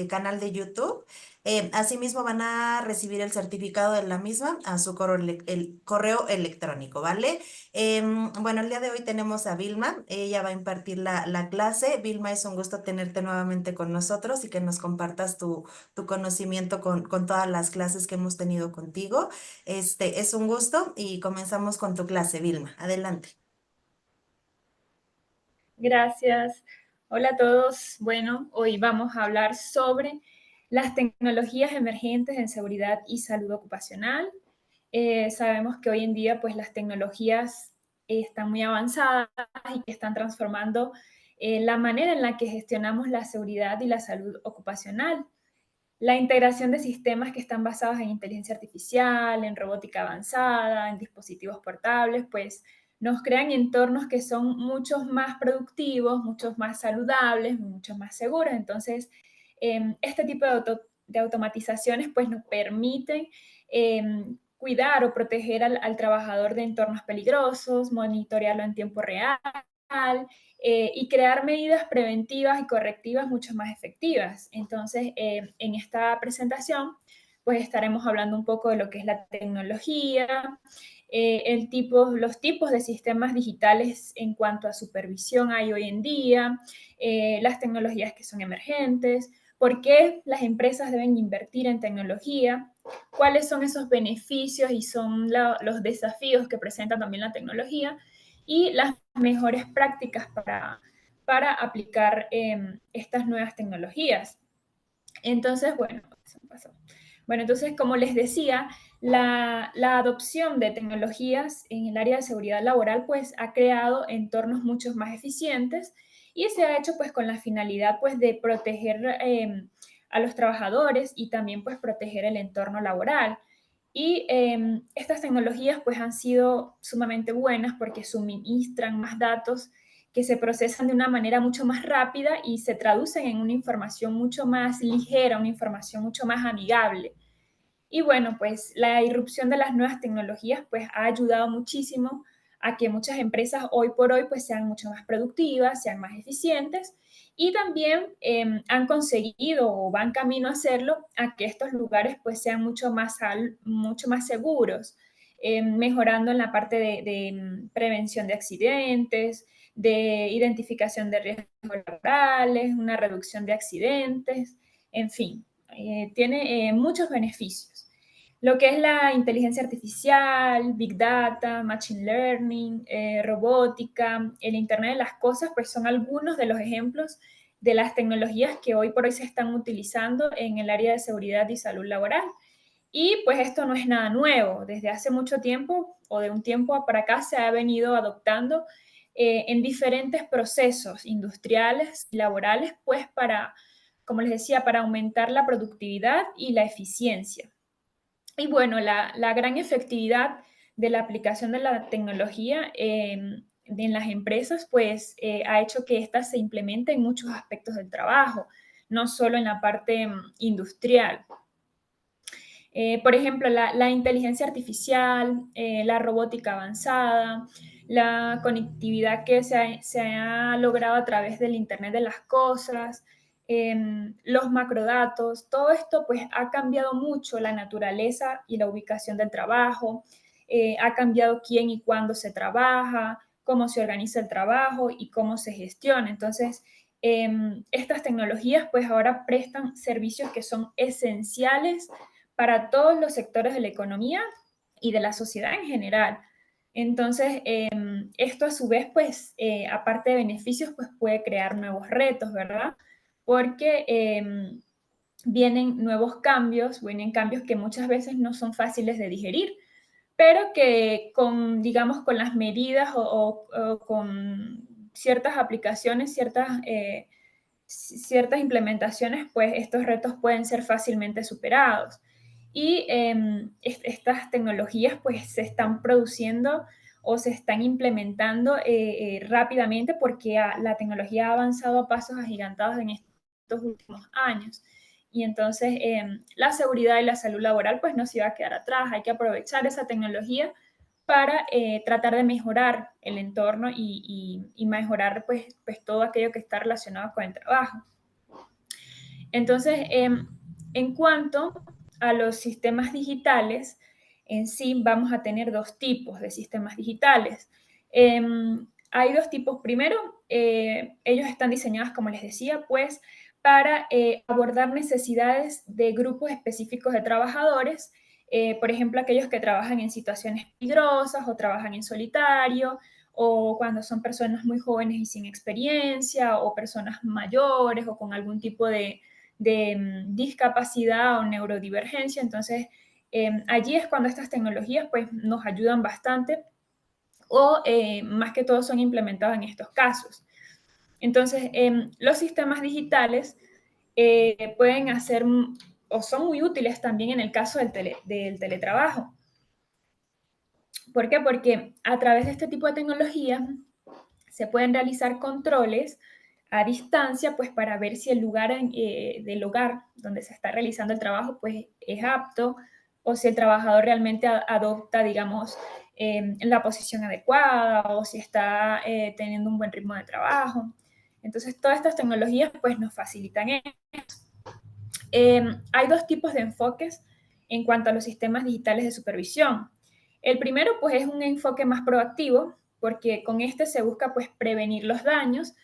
canal de YouTube. Asimismo van a recibir el certificado de la misma a su el correo electrónico, ¿vale? Bueno, el día de hoy tenemos a Vilma, ella va a impartir la clase. Vilma, es un gusto tenerte nuevamente con nosotros y que nos compartas tu conocimiento con todas las clases que hemos tenido contigo. Es un gusto y comenzamos con tu clase, Vilma. Adelante. Gracias. Hola a todos. Bueno, hoy vamos a hablar sobre las tecnologías emergentes en seguridad y salud ocupacional. Sabemos que hoy en día pues las tecnologías están muy avanzadas y que están transformando la manera en la que gestionamos la seguridad y la salud ocupacional. La integración de sistemas que están basados en inteligencia artificial, en robótica avanzada, en dispositivos portables, pues nos crean entornos que son muchos más productivos, muchos más saludables, muchos más seguros. Entonces, este tipo de automatizaciones pues nos permiten cuidar o proteger al trabajador de entornos peligrosos, monitorearlo en tiempo real, y crear medidas preventivas y correctivas mucho más efectivas. Entonces, en esta presentación, pues estaremos hablando un poco de lo que es la tecnología, los tipos de sistemas digitales en cuanto a supervisión hay hoy en día, las tecnologías que son emergentes, por qué las empresas deben invertir en tecnología, cuáles son esos beneficios y son los desafíos que presenta también la tecnología y las mejores prácticas para aplicar estas nuevas tecnologías. Entonces, bueno, eso pasó. Bueno, entonces, como les decía, la adopción de tecnologías en el área de seguridad laboral, pues, ha creado entornos mucho más eficientes y se ha hecho, pues, con la finalidad, pues, de proteger a los trabajadores y también, pues, proteger el entorno laboral. Y estas tecnologías, pues, han sido sumamente buenas porque suministran más datos que se procesan de una manera mucho más rápida y se traducen en una información mucho más ligera, una información mucho más amigable. Y bueno, pues la irrupción de las nuevas tecnologías pues ha ayudado muchísimo a que muchas empresas hoy por hoy pues sean mucho más productivas, sean más eficientes y también han conseguido o van camino a hacerlo a que estos lugares pues sean mucho más seguros, mejorando en la parte de prevención de accidentes, de identificación de riesgos laborales, una reducción de accidentes, en fin, tiene muchos beneficios. Lo que es la inteligencia artificial, Big Data, Machine Learning, robótica, el Internet de las Cosas, pues son algunos de los ejemplos de las tecnologías que hoy por hoy se están utilizando en el área de seguridad y salud laboral. Y pues esto no es nada nuevo. Desde hace mucho tiempo o de un tiempo para acá se ha venido adoptando en diferentes procesos industriales y laborales, pues para, como les decía, para aumentar la productividad y la eficiencia. Y bueno, la gran efectividad de la aplicación de la tecnología en las empresas, pues ha hecho que ésta se implemente en muchos aspectos del trabajo, no solo en la parte industrial. Por ejemplo, la inteligencia artificial, la robótica avanzada, la conectividad que se ha logrado a través del Internet de las Cosas, los macrodatos, todo esto pues ha cambiado mucho la naturaleza y la ubicación del trabajo, ha cambiado quién y cuándo se trabaja, cómo se organiza el trabajo y cómo se gestiona. Entonces, estas tecnologías pues ahora prestan servicios que son esenciales para todos los sectores de la economía y de la sociedad en general. Entonces, esto a su vez, pues, aparte de beneficios, pues puede crear nuevos retos, ¿verdad? Porque vienen cambios que muchas veces no son fáciles de digerir, pero que con, digamos, con las medidas o con ciertas aplicaciones, ciertas implementaciones, pues estos retos pueden ser fácilmente superados. Y estas tecnologías pues se están produciendo o se están implementando rápidamente porque la tecnología ha avanzado a pasos agigantados en estos últimos años. Y entonces la seguridad y la salud laboral pues no se va a quedar atrás, hay que aprovechar esa tecnología para tratar de mejorar el entorno y mejorar pues todo aquello que está relacionado con el trabajo. Entonces, en cuanto a los sistemas digitales, en sí vamos a tener dos tipos de sistemas digitales. Hay dos tipos. Primero, ellos están diseñados, como les decía, pues para abordar necesidades de grupos específicos de trabajadores, por ejemplo, aquellos que trabajan en situaciones peligrosas o trabajan en solitario, o cuando son personas muy jóvenes y sin experiencia, o personas mayores o con algún tipo de discapacidad o neurodivergencia. Entonces, allí es cuando estas tecnologías pues, nos ayudan bastante o más que todo son implementadas en estos casos. Entonces, los sistemas digitales pueden hacer o son muy útiles también en el caso del teletrabajo. ¿Por qué? Porque a través de este tipo de tecnologías se pueden realizar controles a distancia, pues para ver si el lugar del hogar donde se está realizando el trabajo, pues es apto o si el trabajador realmente adopta, digamos, la posición adecuada o si está teniendo un buen ritmo de trabajo. Entonces, todas estas tecnologías pues nos facilitan eso. Hay dos tipos de enfoques en cuanto a los sistemas digitales de supervisión. El primero, pues, es un enfoque más proactivo, porque con este se busca, pues, prevenir los daños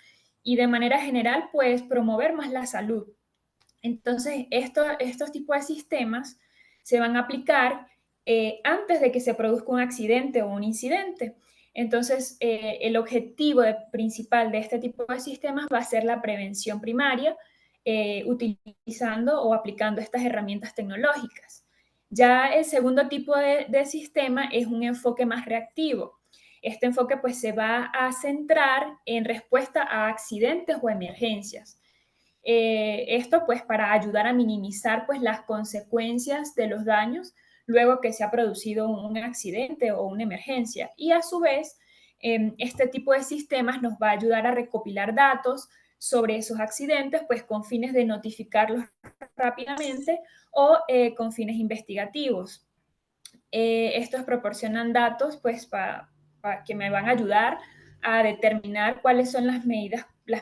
y de manera general, pues, promover más la salud. Entonces, estos tipos de sistemas se van a aplicar antes de que se produzca un accidente o un incidente. Entonces, el objetivo principal de este tipo de sistemas va a ser la prevención primaria, utilizando o aplicando estas herramientas tecnológicas. Ya el segundo tipo de sistema es un enfoque más reactivo. Este enfoque pues se va a centrar en respuesta a accidentes o emergencias. Esto pues para ayudar a minimizar pues las consecuencias de los daños luego que se ha producido un accidente o una emergencia. Y a su vez, este tipo de sistemas nos va a ayudar a recopilar datos sobre esos accidentes, pues con fines de notificarlos rápidamente o con fines investigativos. Estos proporcionan datos pues que me van a ayudar a determinar cuáles son las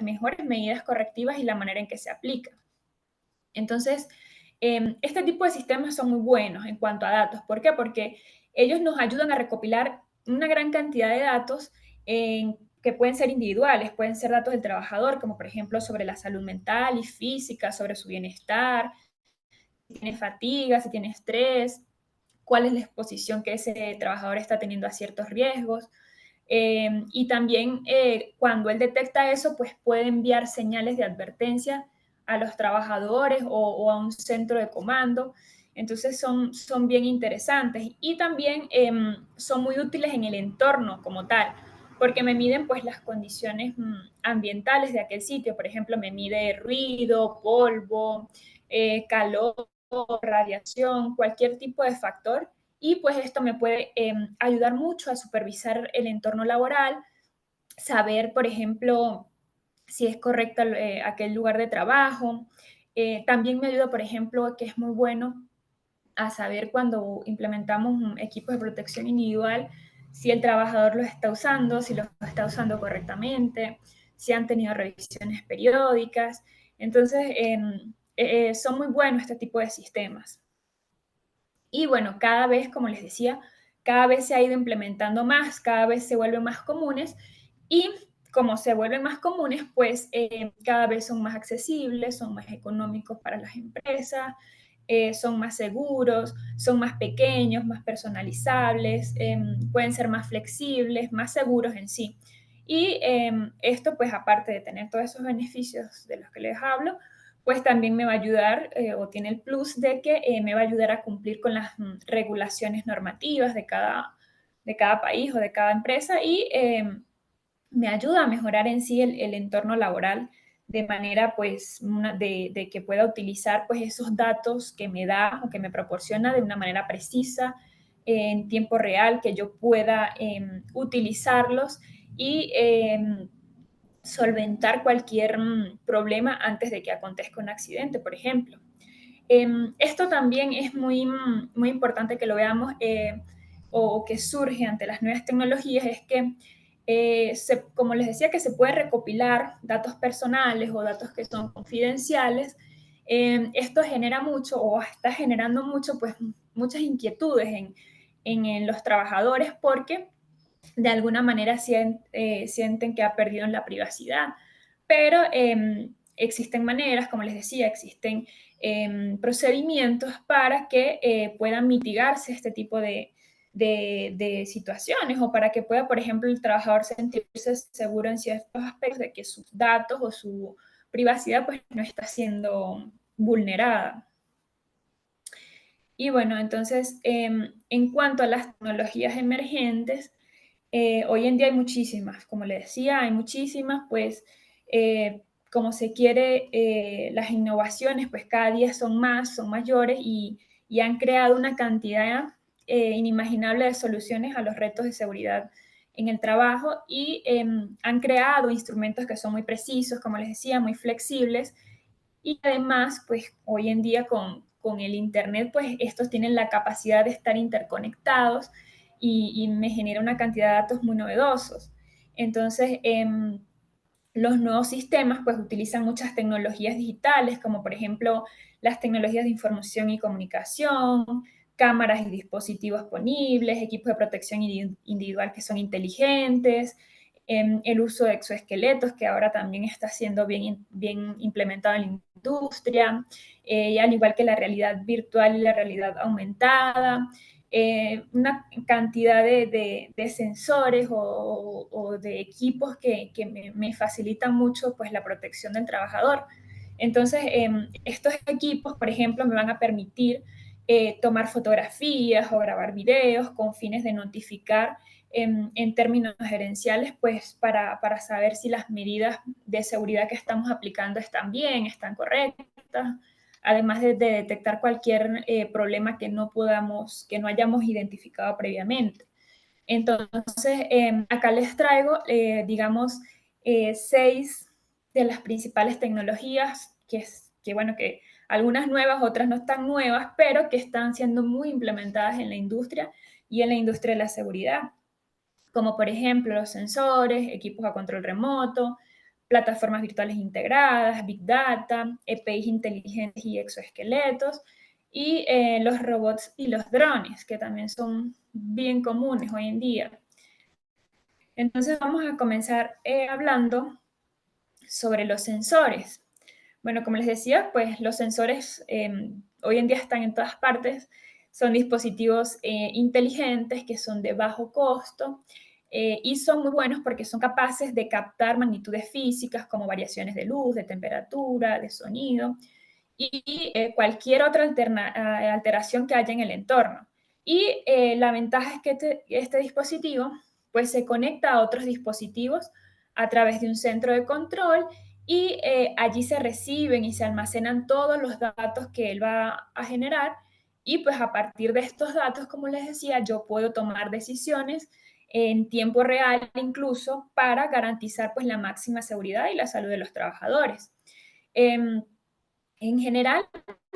mejores medidas correctivas y la manera en que se aplican. Entonces, este tipo de sistemas son muy buenos en cuanto a datos. ¿Por qué? Porque ellos nos ayudan a recopilar una gran cantidad de datos que pueden ser individuales, pueden ser datos del trabajador, como por ejemplo sobre la salud mental y física, sobre su bienestar, si tiene fatiga, si tiene estrés, cuál es la exposición que ese trabajador está teniendo a ciertos riesgos. Y también cuando él detecta eso, pues puede enviar señales de advertencia a los trabajadores o a un centro de comando. Entonces son bien interesantes y también son muy útiles en el entorno como tal, porque me miden pues las condiciones ambientales de aquel sitio. Por ejemplo, me mide ruido, polvo, calor, radiación, cualquier tipo de factor y pues esto me puede ayudar mucho a supervisar el entorno laboral, saber, por ejemplo, si es correcto aquel lugar de trabajo. También me ayuda, por ejemplo, que es muy bueno a saber cuando implementamos equipos de protección individual, si el trabajador los está usando, si los está usando correctamente, si han tenido revisiones periódicas. Entonces, son muy buenos este tipo de sistemas. Y bueno, cada vez, como les decía, cada vez se ha ido implementando más, cada vez se vuelven más comunes y como se vuelven más comunes, pues cada vez son más accesibles, son más económicos para las empresas, son más seguros, son más pequeños, más personalizables, pueden ser más flexibles, más seguros en sí. Y esto, pues aparte de tener todos esos beneficios de los que les hablo, pues también me va a ayudar o tiene el plus de que me va a ayudar a cumplir con las regulaciones normativas de cada país o de cada empresa y me ayuda a mejorar en sí el entorno laboral de manera pues de que pueda utilizar pues esos datos que me da o que me proporciona de una manera precisa en tiempo real, que yo pueda utilizarlos y solventar cualquier problema antes de que acontezca un accidente, por ejemplo. Esto también es muy importante que lo veamos o que surge ante las nuevas tecnologías, es que, como les decía, que se puede recopilar datos personales o datos que son confidenciales Esto genera mucho o está generando mucho, pues muchas inquietudes en los trabajadores porque de alguna manera sienten que ha perdido en la privacidad. Pero existen maneras, como les decía, existen procedimientos para que puedan mitigarse este tipo de situaciones o para que pueda, por ejemplo, el trabajador sentirse seguro en ciertos aspectos de que sus datos o su privacidad pues no está siendo vulnerada. Y bueno, entonces, en cuanto a las tecnologías emergentes, hoy en día hay muchísimas, como le decía, hay muchísimas, pues eh, como se quiere, las innovaciones pues cada día son más, son mayores y han creado una cantidad inimaginable de soluciones a los retos de seguridad en el trabajo y han creado instrumentos que son muy precisos, como les decía, muy flexibles y además, pues hoy en día con el Internet, pues estos tienen la capacidad de estar interconectados y me genera una cantidad de datos muy novedosos. Entonces, los nuevos sistemas pues utilizan muchas tecnologías digitales, como por ejemplo las tecnologías de información y comunicación, cámaras y dispositivos ponibles, equipos de protección individual que son inteligentes, el uso de exoesqueletos, que ahora también está siendo bien implementado en la industria, y al igual que la realidad virtual y la realidad aumentada, una cantidad de sensores o de equipos que me facilitan mucho pues, la protección del trabajador. Entonces, estos equipos, por ejemplo, me van a permitir tomar fotografías o grabar videos con fines de notificar en términos gerenciales, pues para saber si las medidas de seguridad que estamos aplicando están bien, están correctas, además de detectar cualquier problema que no hayamos identificado previamente. Entonces, acá les traigo, digamos, 6 de las principales tecnologías bueno, que algunas nuevas, otras no tan nuevas, pero que están siendo muy implementadas en la industria y en la industria de la seguridad, como por ejemplo los sensores, equipos a control remoto, plataformas virtuales integradas, Big Data, EPIs inteligentes y exoesqueletos, y los robots y los drones, que también son bien comunes hoy en día. Entonces vamos a comenzar hablando sobre los sensores. Bueno, como les decía, pues los sensores hoy en día están en todas partes. Son dispositivos inteligentes que son de bajo costo y son muy buenos porque son capaces de captar magnitudes físicas como variaciones de luz, de temperatura, de sonido y cualquier otra alteración que haya en el entorno. Y la ventaja es que este dispositivo pues se conecta a otros dispositivos a través de un centro de control y allí se reciben y se almacenan todos los datos que él va a generar y pues a partir de estos datos, como les decía, yo puedo tomar decisiones en tiempo real incluso para garantizar pues la máxima seguridad y la salud de los trabajadores. Eh, en general,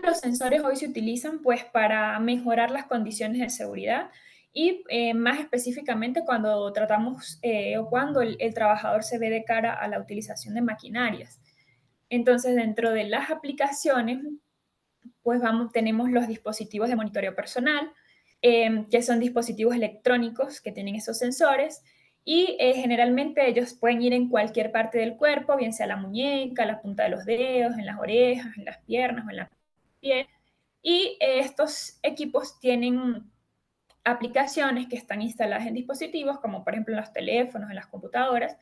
los sensores hoy se utilizan pues para mejorar las condiciones de seguridad y más específicamente cuando tratamos o cuando el trabajador se ve de cara a la utilización de maquinarias. Entonces, dentro de las aplicaciones, pues tenemos los dispositivos de monitoreo personal, que son dispositivos electrónicos que tienen esos sensores y generalmente ellos pueden ir en cualquier parte del cuerpo, bien sea la muñeca, la punta de los dedos, en las orejas, en las piernas o en la piel. Y estos equipos tienen aplicaciones que están instaladas en dispositivos, como por ejemplo en los teléfonos, en las computadoras,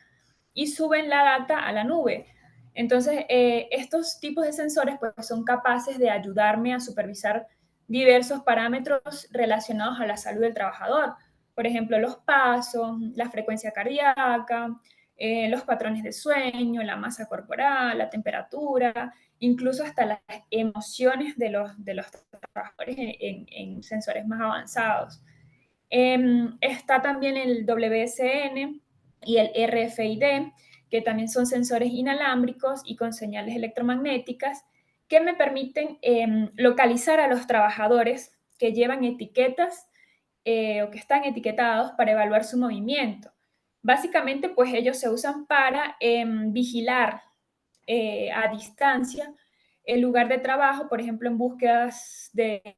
y suben la data a la nube. Entonces, estos tipos de sensores pues, son capaces de ayudarme a supervisar diversos parámetros relacionados a la salud del trabajador. Por ejemplo, los pasos, la frecuencia cardíaca, los patrones de sueño, la masa corporal, la temperatura, incluso hasta las emociones de los trabajadores en sensores más avanzados. Está también el WSN y el RFID, que también son sensores inalámbricos y con señales electromagnéticas que me permiten localizar a los trabajadores que llevan etiquetas o que están etiquetados para evaluar su movimiento. Básicamente, pues ellos se usan para vigilar a distancia el lugar de trabajo, por ejemplo, en búsquedas de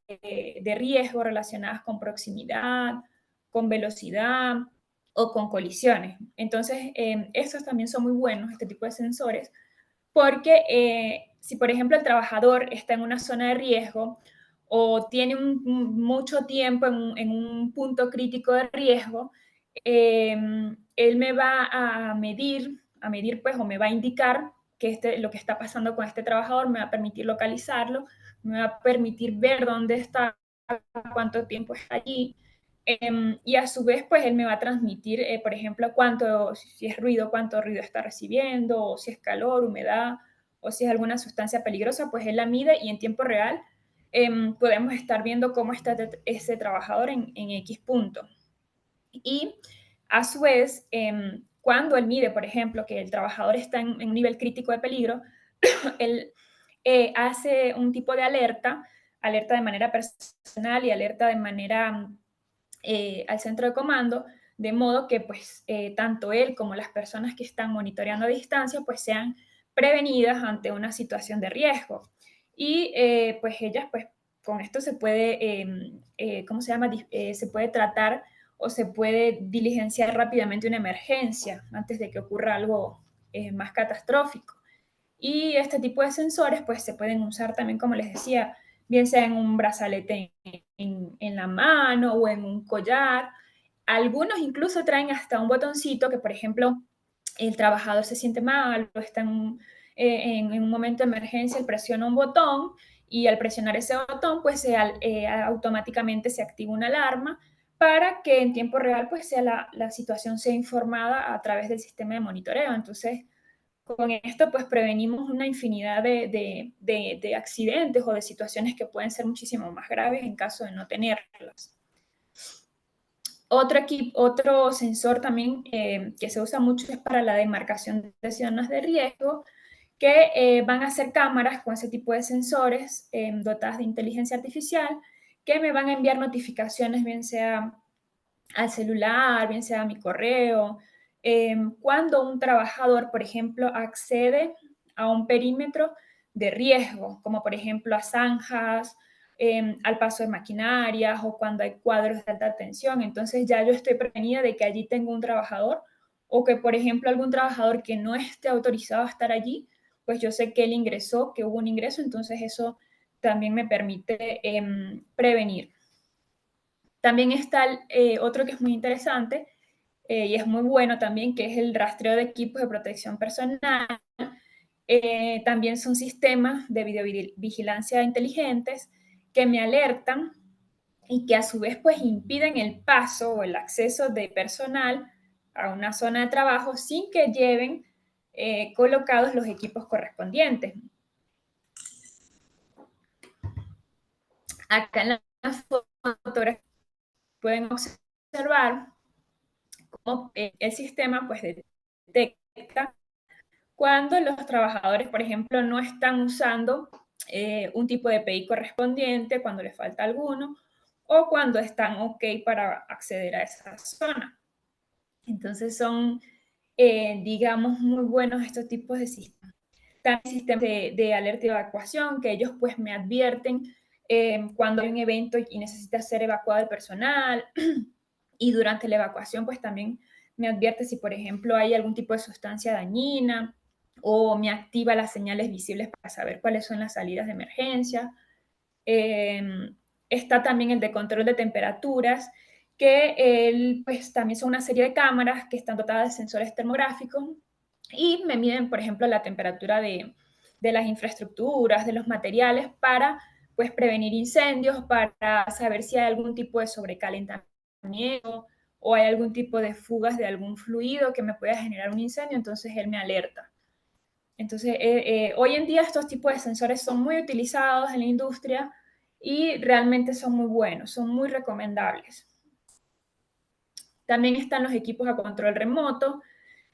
riesgo relacionadas con proximidad, con velocidad o con colisiones. Entonces, estos también son muy buenos, este tipo de sensores, porque si, por ejemplo, el trabajador está en una zona de riesgo o tiene mucho tiempo en un punto crítico de riesgo, él me va a medir pues, o me va a indicar que lo que está pasando con este trabajador, me va a permitir localizarlo, me va a permitir ver dónde está, cuánto tiempo está allí, y a su vez, pues él me va a transmitir, por ejemplo, si es ruido, cuánto ruido está recibiendo, o si es calor, humedad, o si es alguna sustancia peligrosa, pues él la mide y en tiempo real podemos estar viendo cómo está ese trabajador en X punto. Y a su vez, cuando él mide, por ejemplo, que el trabajador está en un nivel crítico de peligro, él hace un tipo de alerta de manera personal y alerta de manera al centro de comando, de modo que pues tanto él como las personas que están monitoreando a distancia pues sean prevenidas ante una situación de riesgo. Y pues ellas pues con esto se puede, ¿cómo se llama? Se puede tratar o se puede diligenciar rápidamente una emergencia antes de que ocurra algo más catastrófico. Y este tipo de sensores pues se pueden usar también, como les decía, bien sea en un brazalete en la mano o en un collar. Algunos incluso traen hasta un botoncito que, por ejemplo, el trabajador se siente mal o está en un momento de emergencia, él presiona un botón y al presionar ese botón, pues automáticamente se activa una alarma para que en tiempo real pues sea la situación sea informada a través del sistema de monitoreo. Entonces, con esto pues prevenimos una infinidad de accidentes o de situaciones que pueden ser muchísimo más graves en caso de no tenerlas. Otro sensor también que se usa mucho es para la demarcación de zonas de riesgo, que van a ser cámaras con ese tipo de sensores dotadas de inteligencia artificial que me van a enviar notificaciones, bien sea al celular, bien sea a mi correo. Cuando un trabajador, por ejemplo, accede a un perímetro de riesgo, como por ejemplo a zanjas, al paso de maquinarias o cuando hay cuadros de alta tensión, entonces ya yo estoy prevenida de que allí tengo un trabajador o que, por ejemplo, algún trabajador que no esté autorizado a estar allí, pues yo sé que él ingresó, que hubo un ingreso, entonces eso también me permite prevenir. También está otro que es muy interesante y es muy bueno también, que es el rastreo de equipos de protección personal. También son sistemas de videovigilancia inteligentes que me alertan y que a su vez pues impiden el paso o el acceso de personal a una zona de trabajo sin que lleven colocados los equipos correspondientes. Acá en la fotografía pueden observar cómo el sistema pues detecta cuando los trabajadores, por ejemplo, no están usando un tipo de EPI correspondiente, cuando les falta alguno, o cuando están ok para acceder a esa zona. Entonces son, digamos, muy buenos estos tipos de sistemas. También sistemas de alerta y evacuación, que ellos pues me advierten cuando hay un evento y necesita ser evacuado el personal, y durante la evacuación pues también me advierte si, por ejemplo, hay algún tipo de sustancia dañina o me activa las señales visibles para saber cuáles son las salidas de emergencia. Eh, Está también el de control de temperaturas, que pues, también son una serie de cámaras que están dotadas de sensores termográficos y me miden, por ejemplo, la temperatura de las infraestructuras, de los materiales, para pues, prevenir incendios, para saber si hay algún tipo de sobrecalentamiento o hay algún tipo de fugas de algún fluido que me pueda generar un incendio, entonces él me alerta. Entonces, hoy en día estos tipos de sensores son muy utilizados en la industria y realmente son muy buenos, son muy recomendables. También están los equipos a control remoto,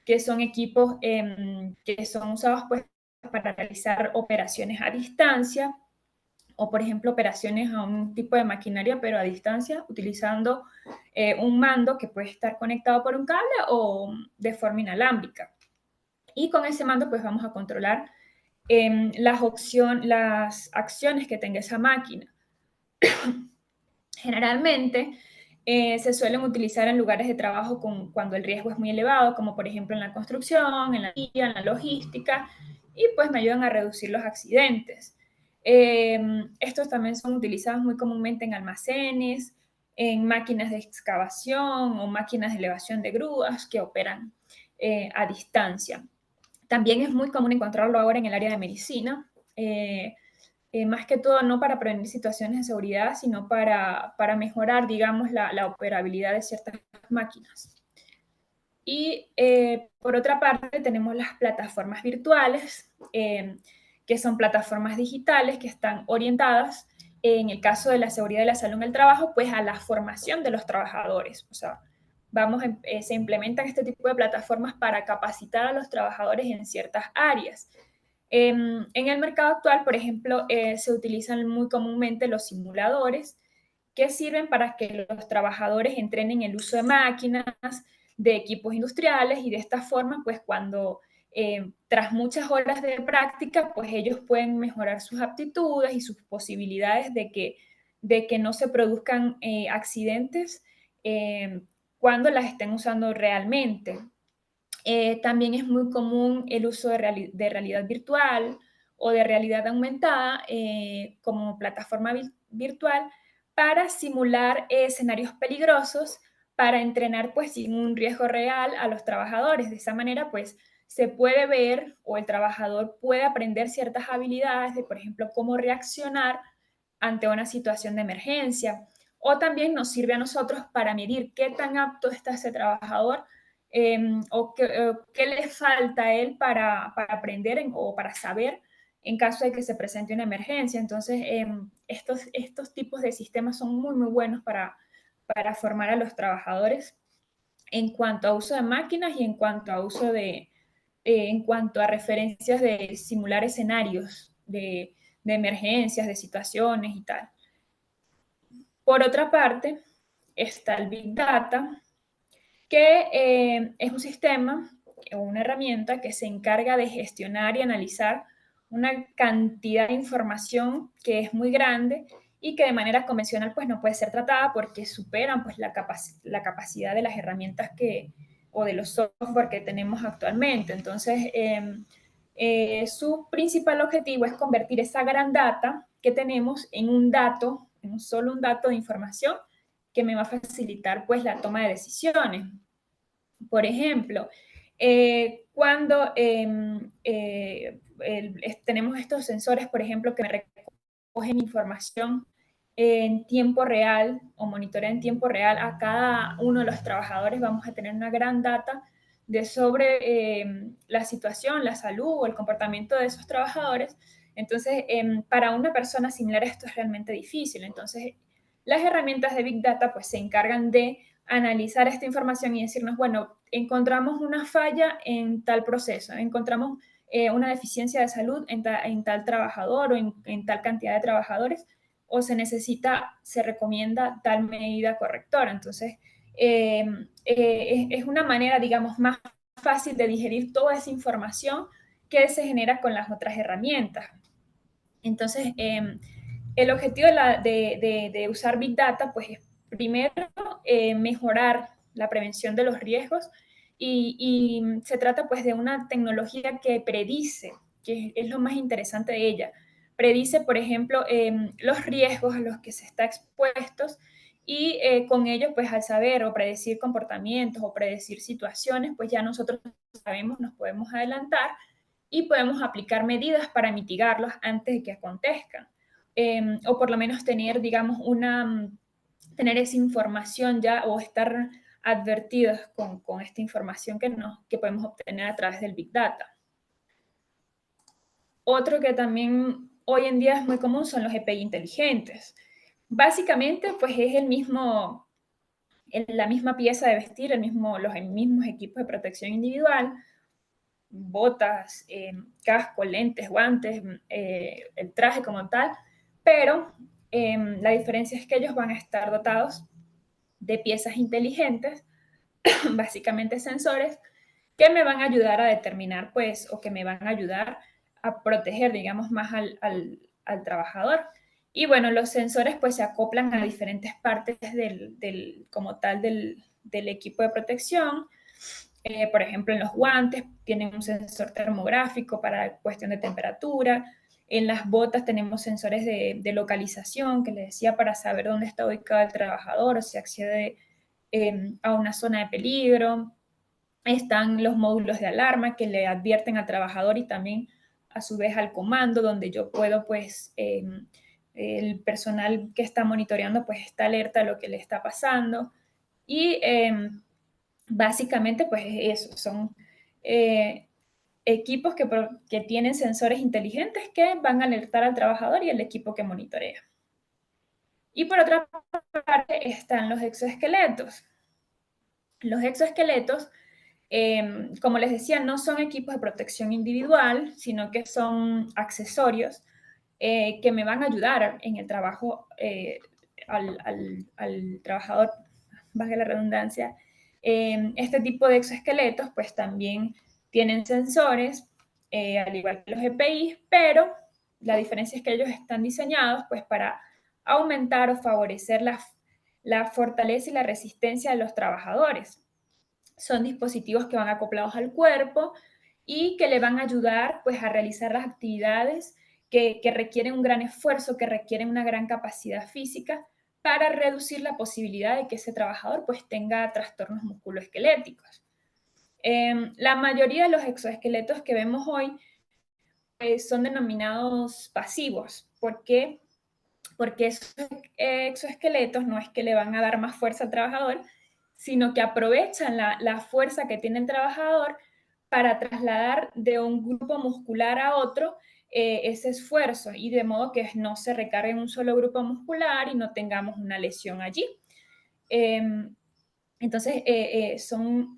que son equipos que son usados pues, para realizar operaciones a distancia o, por ejemplo, operaciones a un tipo de maquinaria, pero a distancia, utilizando un mando que puede estar conectado por un cable o de forma inalámbrica. Y con ese mando pues vamos a controlar las acciones que tenga esa máquina. Generalmente se suelen utilizar en lugares de trabajo cuando el riesgo es muy elevado, como por ejemplo en la construcción, en la guía, en la logística, y pues me ayudan a reducir los accidentes. Estos también son utilizados muy comúnmente en almacenes, en máquinas de excavación o máquinas de elevación de grúas que operan a distancia. También es muy común encontrarlo ahora en el área de medicina. Más que todo no para prevenir situaciones de seguridad, sino para mejorar, digamos, la operabilidad de ciertas máquinas. Y por otra parte tenemos las plataformas virtuales, que son plataformas digitales que están orientadas, en el caso de la seguridad y la salud en el trabajo, pues a la formación de los trabajadores. O sea, se implementan este tipo de plataformas para capacitar a los trabajadores en ciertas áreas. En el mercado actual, por ejemplo, se utilizan muy comúnmente los simuladores que sirven para que los trabajadores entrenen el uso de máquinas, de equipos industriales y de esta forma, pues cuando tras muchas horas de práctica, pues ellos pueden mejorar sus aptitudes y sus posibilidades de que no se produzcan accidentes cuando las estén usando realmente. También es muy común el uso de realidad virtual o de realidad aumentada como plataforma virtual para simular escenarios peligrosos, para entrenar pues sin un riesgo real a los trabajadores. De esa manera pues se puede ver o el trabajador puede aprender ciertas habilidades de, por ejemplo, cómo reaccionar ante una situación de emergencia. O también nos sirve a nosotros para medir qué tan apto está ese trabajador o qué le falta a él para aprender o para saber en caso de que se presente una emergencia. Entonces, estos tipos de sistemas son muy, muy buenos para formar a los trabajadores en cuanto a uso de máquinas y en cuanto a en cuanto a referencias de simular escenarios de emergencias, de situaciones y tal. Por otra parte, está el Big Data, que es un sistema o una herramienta que se encarga de gestionar y analizar una cantidad de información que es muy grande y que de manera convencional pues no puede ser tratada porque superan pues la capacidad de las herramientas o de los software que tenemos actualmente. Entonces, su principal objetivo es convertir esa gran data que tenemos en un dato, en solo un dato de información que me va a facilitar pues la toma de decisiones. Por ejemplo, cuando tenemos estos sensores, por ejemplo, que me recogen información en tiempo real o monitorean en tiempo real a cada uno de los trabajadores, vamos a tener una gran data sobre la situación, la salud o el comportamiento de esos trabajadores. Entonces, para una persona similar esto es realmente difícil. Entonces, las herramientas de Big Data pues se encargan de analizar esta información y decirnos, bueno, encontramos una falla en tal proceso, encontramos una deficiencia de salud en tal trabajador o en tal cantidad de trabajadores, o se recomienda tal medida correctora. Entonces, es una manera, digamos, más fácil de digerir toda esa información que se genera con las otras herramientas. Entonces, el objetivo de usar Big Data, pues es primero mejorar la prevención de los riesgos y se trata pues de una tecnología que predice, que es lo más interesante de ella. Predice, por ejemplo, los riesgos a los que se está expuestos y con ello, pues al saber o predecir comportamientos o predecir situaciones, pues ya nosotros sabemos, nos podemos adelantar y podemos aplicar medidas para mitigarlos antes de que acontezcan. O por lo menos tener, digamos, tener esa información ya o estar advertidos con esta información que podemos obtener a través del Big Data. Otro que también hoy en día es muy común son los EPI inteligentes. Básicamente, pues es la misma pieza de vestir, los mismos equipos de protección individual, botas, casco, lentes, guantes, el traje como tal, pero la diferencia es que ellos van a estar dotados de piezas inteligentes, básicamente sensores, que me van a ayudar a determinar, pues, o que me van a ayudar a proteger, digamos, más al trabajador. Y bueno, los sensores pues se acoplan a diferentes partes como tal del equipo de protección. Por ejemplo, en los guantes tienen un sensor termográfico para cuestión de temperatura. En las botas tenemos sensores de localización, que les decía, para saber dónde está ubicado el trabajador o si accede a una zona de peligro. Están los módulos de alarma que le advierten al trabajador y también a su vez al comando, donde yo puedo, pues, el personal que está monitoreando, pues, está alerta a lo que le está pasando. Y básicamente, pues, eso, son equipos que tienen sensores inteligentes que van a alertar al trabajador y al equipo que monitorea. Y por otra parte están los exoesqueletos. Los exoesqueletos, como les decía, no son equipos de protección individual, sino que son accesorios que me van a ayudar en el trabajo al trabajador, valga la redundancia. Este tipo de exoesqueletos pues también tienen sensores, al igual que los EPI, pero la diferencia es que ellos están diseñados pues para aumentar o favorecer la fortaleza y la resistencia de los trabajadores. Son dispositivos que van acoplados al cuerpo y que le van a ayudar pues a realizar las actividades que requieren un gran esfuerzo, que requieren una gran capacidad física para reducir la posibilidad de que ese trabajador pues tenga trastornos musculoesqueléticos. La mayoría de los exoesqueletos que vemos hoy son denominados pasivos. ¿Por qué? Porque esos exoesqueletos no es que le van a dar más fuerza al trabajador, sino que aprovechan la fuerza que tiene el trabajador para trasladar de un grupo muscular a otro ese esfuerzo y de modo que no se recargue en un solo grupo muscular y no tengamos una lesión allí. Eh, entonces,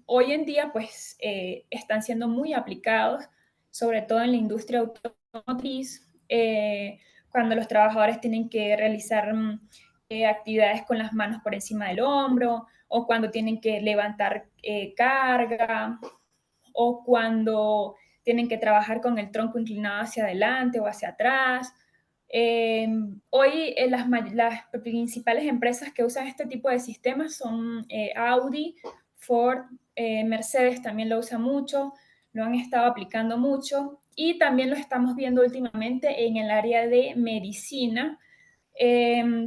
hoy en día, pues, están siendo muy aplicados, sobre todo en la industria automotriz, cuando los trabajadores tienen que realizar actividades con las manos por encima del hombro, o cuando tienen que levantar carga, o cuando tienen que trabajar con el tronco inclinado hacia adelante o hacia atrás. Hoy las principales empresas que usan este tipo de sistemas son Audi, Ford, Mercedes también lo usa mucho, lo han estado aplicando mucho y también lo estamos viendo últimamente en el área de medicina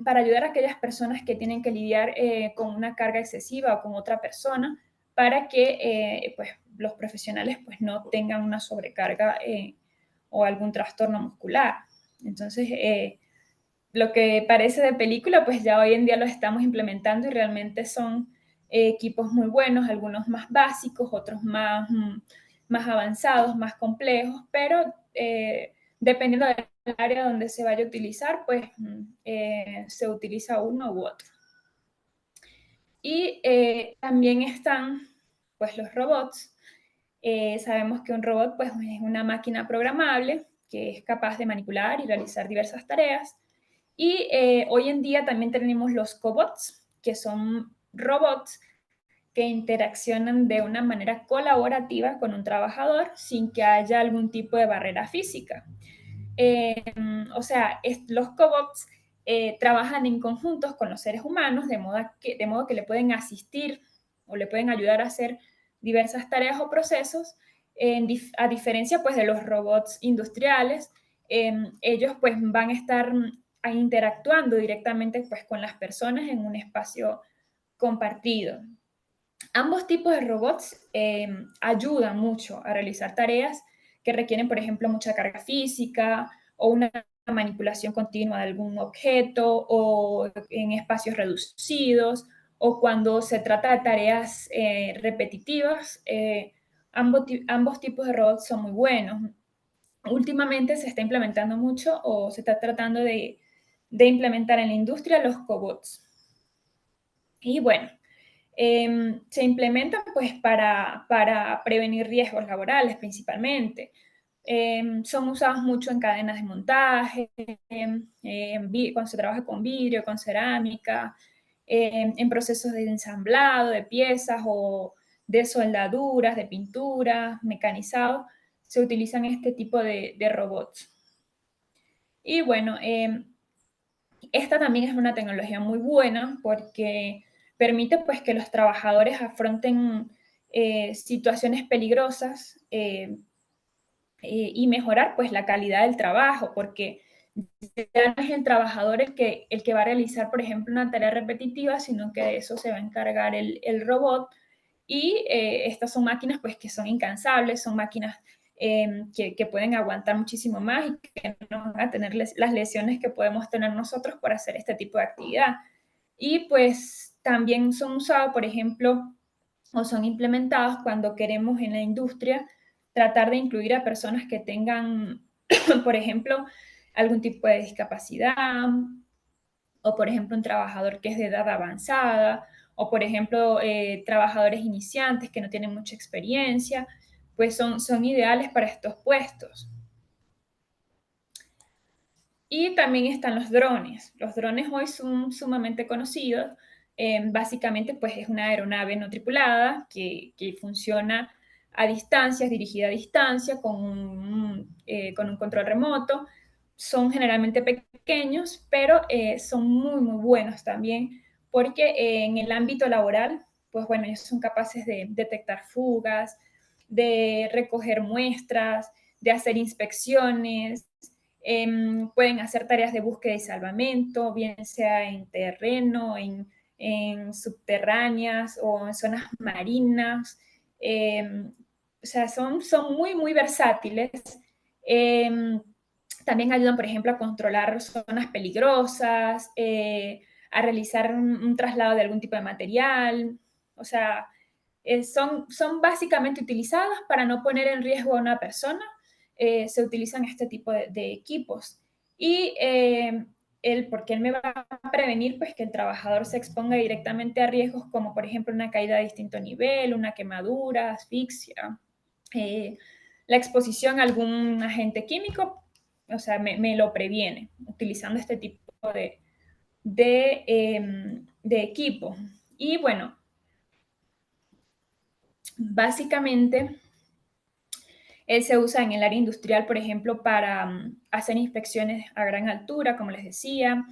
para ayudar a aquellas personas que tienen que lidiar con una carga excesiva o con otra persona para que pues, los profesionales pues, no tengan una sobrecarga o algún trastorno muscular. Entonces, lo que parece de película, pues ya hoy en día lo estamos implementando y realmente son equipos muy buenos, algunos más básicos, otros más avanzados, más complejos, pero dependiendo del área donde se vaya a utilizar, pues se utiliza uno u otro. Y también están pues los robots. Sabemos que un robot pues, es una máquina programable que es capaz de manipular y realizar diversas tareas. Y hoy en día también tenemos los cobots, que son robots que interaccionan de una manera colaborativa con un trabajador sin que haya algún tipo de barrera física. O sea, los cobots trabajan en conjuntos con los seres humanos de modo que le pueden asistir o le pueden ayudar a hacer diversas tareas o procesos, a diferencia pues de los robots industriales. Ellos pues van a estar interactuando directamente pues con las personas en un espacio compartido. Ambos tipos de robots ayudan mucho a realizar tareas que requieren, por ejemplo, mucha carga física o una manipulación continua de algún objeto o en espacios reducidos o cuando se trata de tareas repetitivas. Ambos tipos de robots son muy buenos. Últimamente se está implementando mucho o se está tratando de implementar en la industria los cobots. Y bueno, se implementan pues para prevenir riesgos laborales principalmente. Son usados mucho en cadenas de montaje, cuando se trabaja con vidrio, con cerámica, en procesos de ensamblado de piezas o de soldaduras, de pintura, mecanizado. se utilizan este tipo de robots. Y bueno, esta también es una tecnología muy buena porque permite pues que los trabajadores afronten situaciones peligrosas y mejorar pues la calidad del trabajo, porque ya no es el trabajador el que va a realizar, por ejemplo, una tarea repetitiva, sino que de eso se va a encargar el robot. Y estas son máquinas pues que son incansables, son máquinas que pueden aguantar muchísimo más y que no van a tener las lesiones que podemos tener nosotros por hacer este tipo de actividad. Y pues también son usados, por ejemplo, o son implementados cuando queremos en la industria tratar de incluir a personas que tengan, por ejemplo, algún tipo de discapacidad, o por ejemplo un trabajador que es de edad avanzada, o por ejemplo trabajadores iniciantes que no tienen mucha experiencia, pues son ideales para estos puestos. Y también están los drones. Los drones hoy son sumamente conocidos. Básicamente, pues es una aeronave no tripulada que funciona a distancia, es dirigida a distancia con un control remoto. Son generalmente pequeños, pero son muy, muy buenos también porque en el ámbito laboral, pues bueno, ellos son capaces de detectar fugas, de recoger muestras, de hacer inspecciones, pueden hacer tareas de búsqueda y salvamento, bien sea en terreno, en subterráneas o en zonas marinas. O sea, son muy, muy versátiles. Eh, También ayudan, por ejemplo, a controlar zonas peligrosas, a realizar un traslado de algún tipo de material. O sea, son básicamente utilizadas para no poner en riesgo a una persona. Se utilizan este tipo de equipos. Y porque él me va a prevenir pues, que el trabajador se exponga directamente a riesgos como, por ejemplo, una caída de distinto nivel, una quemadura, asfixia, eh, la exposición a algún agente químico, o sea, me lo previene utilizando este tipo de equipo. Y bueno, básicamente, él se usa en el área industrial, por ejemplo, para hacer inspecciones a gran altura, como les decía.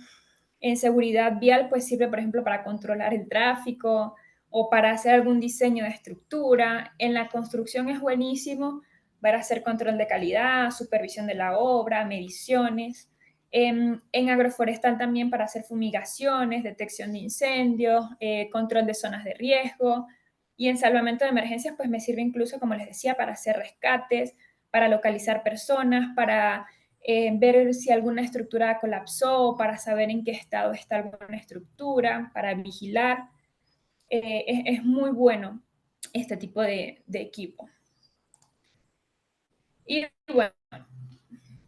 En seguridad vial, pues sirve, por ejemplo, para controlar el tráfico o para hacer algún diseño de estructura. En la construcción es buenísimo para hacer control de calidad, supervisión de la obra, mediciones. En agroforestal también para hacer fumigaciones, detección de incendios, control de zonas de riesgo. Y en salvamento de emergencias, pues me sirve incluso, como les decía, para hacer rescates, para localizar personas, para ver si alguna estructura colapsó, para saber en qué estado está alguna estructura, para vigilar. Es muy bueno este tipo de equipo. Y bueno,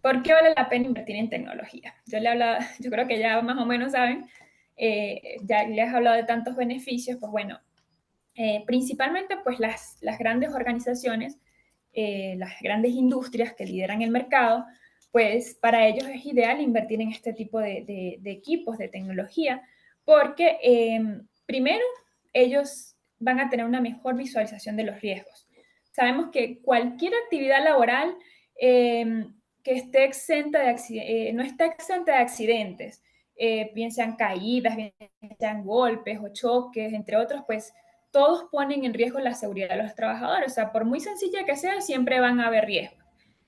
¿por qué vale la pena invertir en tecnología? Yo creo que ya más o menos saben, ya les he hablado de tantos beneficios, pues bueno, principalmente pues las grandes organizaciones, las grandes industrias que lideran el mercado, pues para ellos es ideal invertir en este tipo de equipos, de tecnología, porque primero ellos van a tener una mejor visualización de los riesgos. Sabemos que cualquier actividad laboral eh, que esté exenta no está exenta de accidentes, bien sean caídas, bien sean golpes o choques, entre otros, pues todos ponen en riesgo la seguridad de los trabajadores. O sea, por muy sencilla que sea, siempre van a haber riesgos.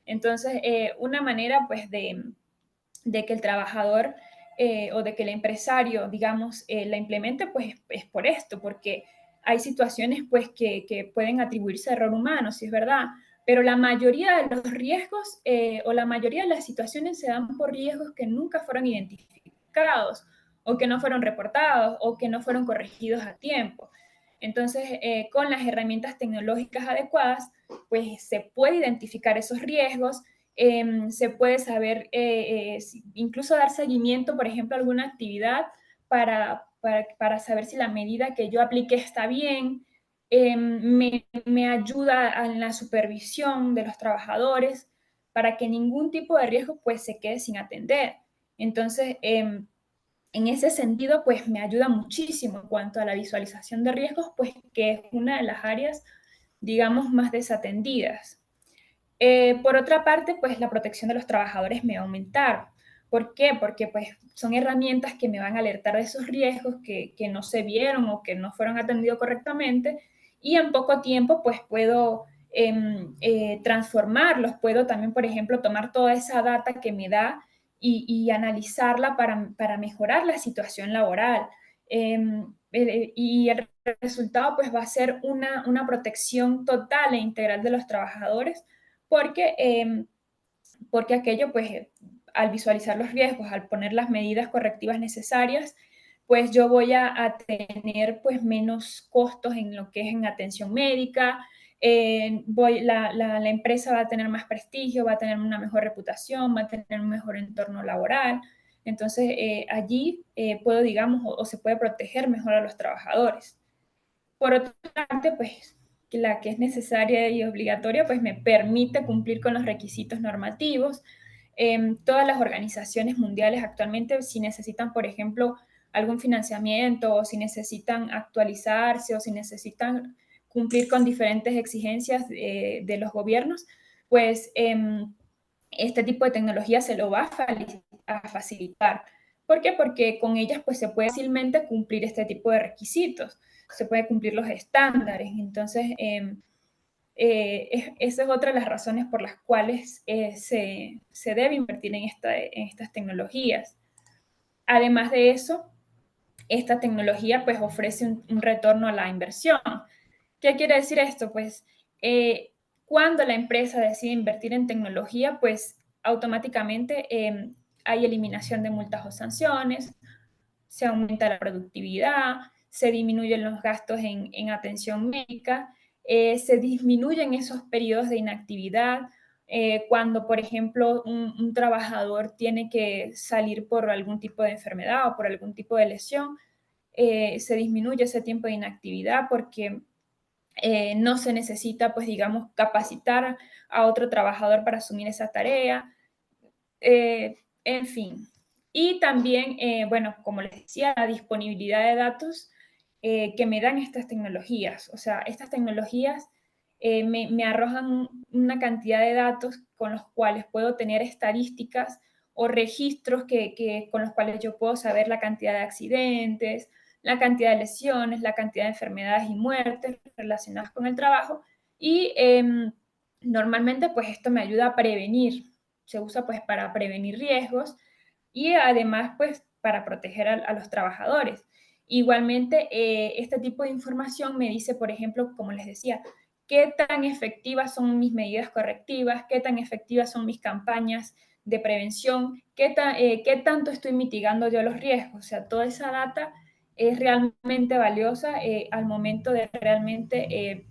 Entonces, una manera pues de que el trabajador o de que el empresario, digamos, la implemente, pues es por esto, porque hay situaciones pues que pueden atribuirse a error humano, si es verdad, pero la mayoría de los riesgos o la mayoría de las situaciones se dan por riesgos que nunca fueron identificados o que no fueron reportados o que no fueron corregidos a tiempo. Entonces, con las herramientas tecnológicas adecuadas, pues se puede identificar esos riesgos, se puede saber, incluso dar seguimiento, por ejemplo, a alguna actividad para saber si la medida que yo apliqué está bien, me ayuda en la supervisión de los trabajadores para que ningún tipo de riesgo pues se quede sin atender. Entonces, en ese sentido, pues me ayuda muchísimo en cuanto a la visualización de riesgos, pues que es una de las áreas, digamos, más desatendidas. Por otra parte, pues la protección de los trabajadores me va a aumentar. ¿Por qué? Porque pues son herramientas que me van a alertar de esos riesgos que no se vieron o que no fueron atendidos correctamente y en poco tiempo pues puedo transformarlos. Puedo también, por ejemplo, tomar toda esa data que me da y analizarla para mejorar la situación laboral. Y el resultado pues va a ser una protección total e integral de los trabajadores porque, porque aquello, pues, al visualizar los riesgos, al poner las medidas correctivas necesarias, pues yo voy a tener pues menos costos en lo que es en atención médica, la empresa va a tener más prestigio, va a tener una mejor reputación, va a tener un mejor entorno laboral. Entonces, allí puedo, digamos, o se puede proteger mejor a los trabajadores. Por otra parte, pues la que es necesaria y obligatoria, pues me permite cumplir con los requisitos normativos. Todas las organizaciones mundiales actualmente, si necesitan, por ejemplo, algún financiamiento o si necesitan actualizarse o si necesitan cumplir con diferentes exigencias de los gobiernos, pues este tipo de tecnología se lo va a facilitar. ¿Por qué? Porque con ellas pues se puede fácilmente cumplir este tipo de requisitos, se puede cumplir los estándares. Entonces, esa es otra de las razones por las cuales se debe invertir en estas tecnologías. Además de eso, esta tecnología pues ofrece un retorno a la inversión. ¿Qué quiere decir esto? Pues cuando la empresa decide invertir en tecnología, pues automáticamente hay eliminación de multas o sanciones, se aumenta la productividad, se disminuyen los gastos en atención médica, se disminuyen esos periodos de inactividad. Cuando, por ejemplo, un trabajador tiene que salir por algún tipo de enfermedad o por algún tipo de lesión, se disminuye ese tiempo de inactividad porque no se necesita, pues digamos, capacitar a otro trabajador para asumir esa tarea, en fin. Y también, bueno, como les decía, la disponibilidad de datos que me dan estas tecnologías. O sea, estas tecnologías me arrojan una cantidad de datos con los cuales puedo tener estadísticas o registros con los cuales yo puedo saber la cantidad de accidentes, la cantidad de lesiones, la cantidad de enfermedades y muertes relacionadas con el trabajo. Y normalmente, pues esto me ayuda a prevenir, se usa pues para prevenir riesgos y además pues para proteger a los trabajadores. Igualmente, este tipo de información me dice, por ejemplo, como les decía, qué tan efectivas son mis medidas correctivas, qué tan efectivas son mis campañas de prevención, qué tanto estoy mitigando yo los riesgos. O sea, toda esa data es realmente valiosa al momento de realmente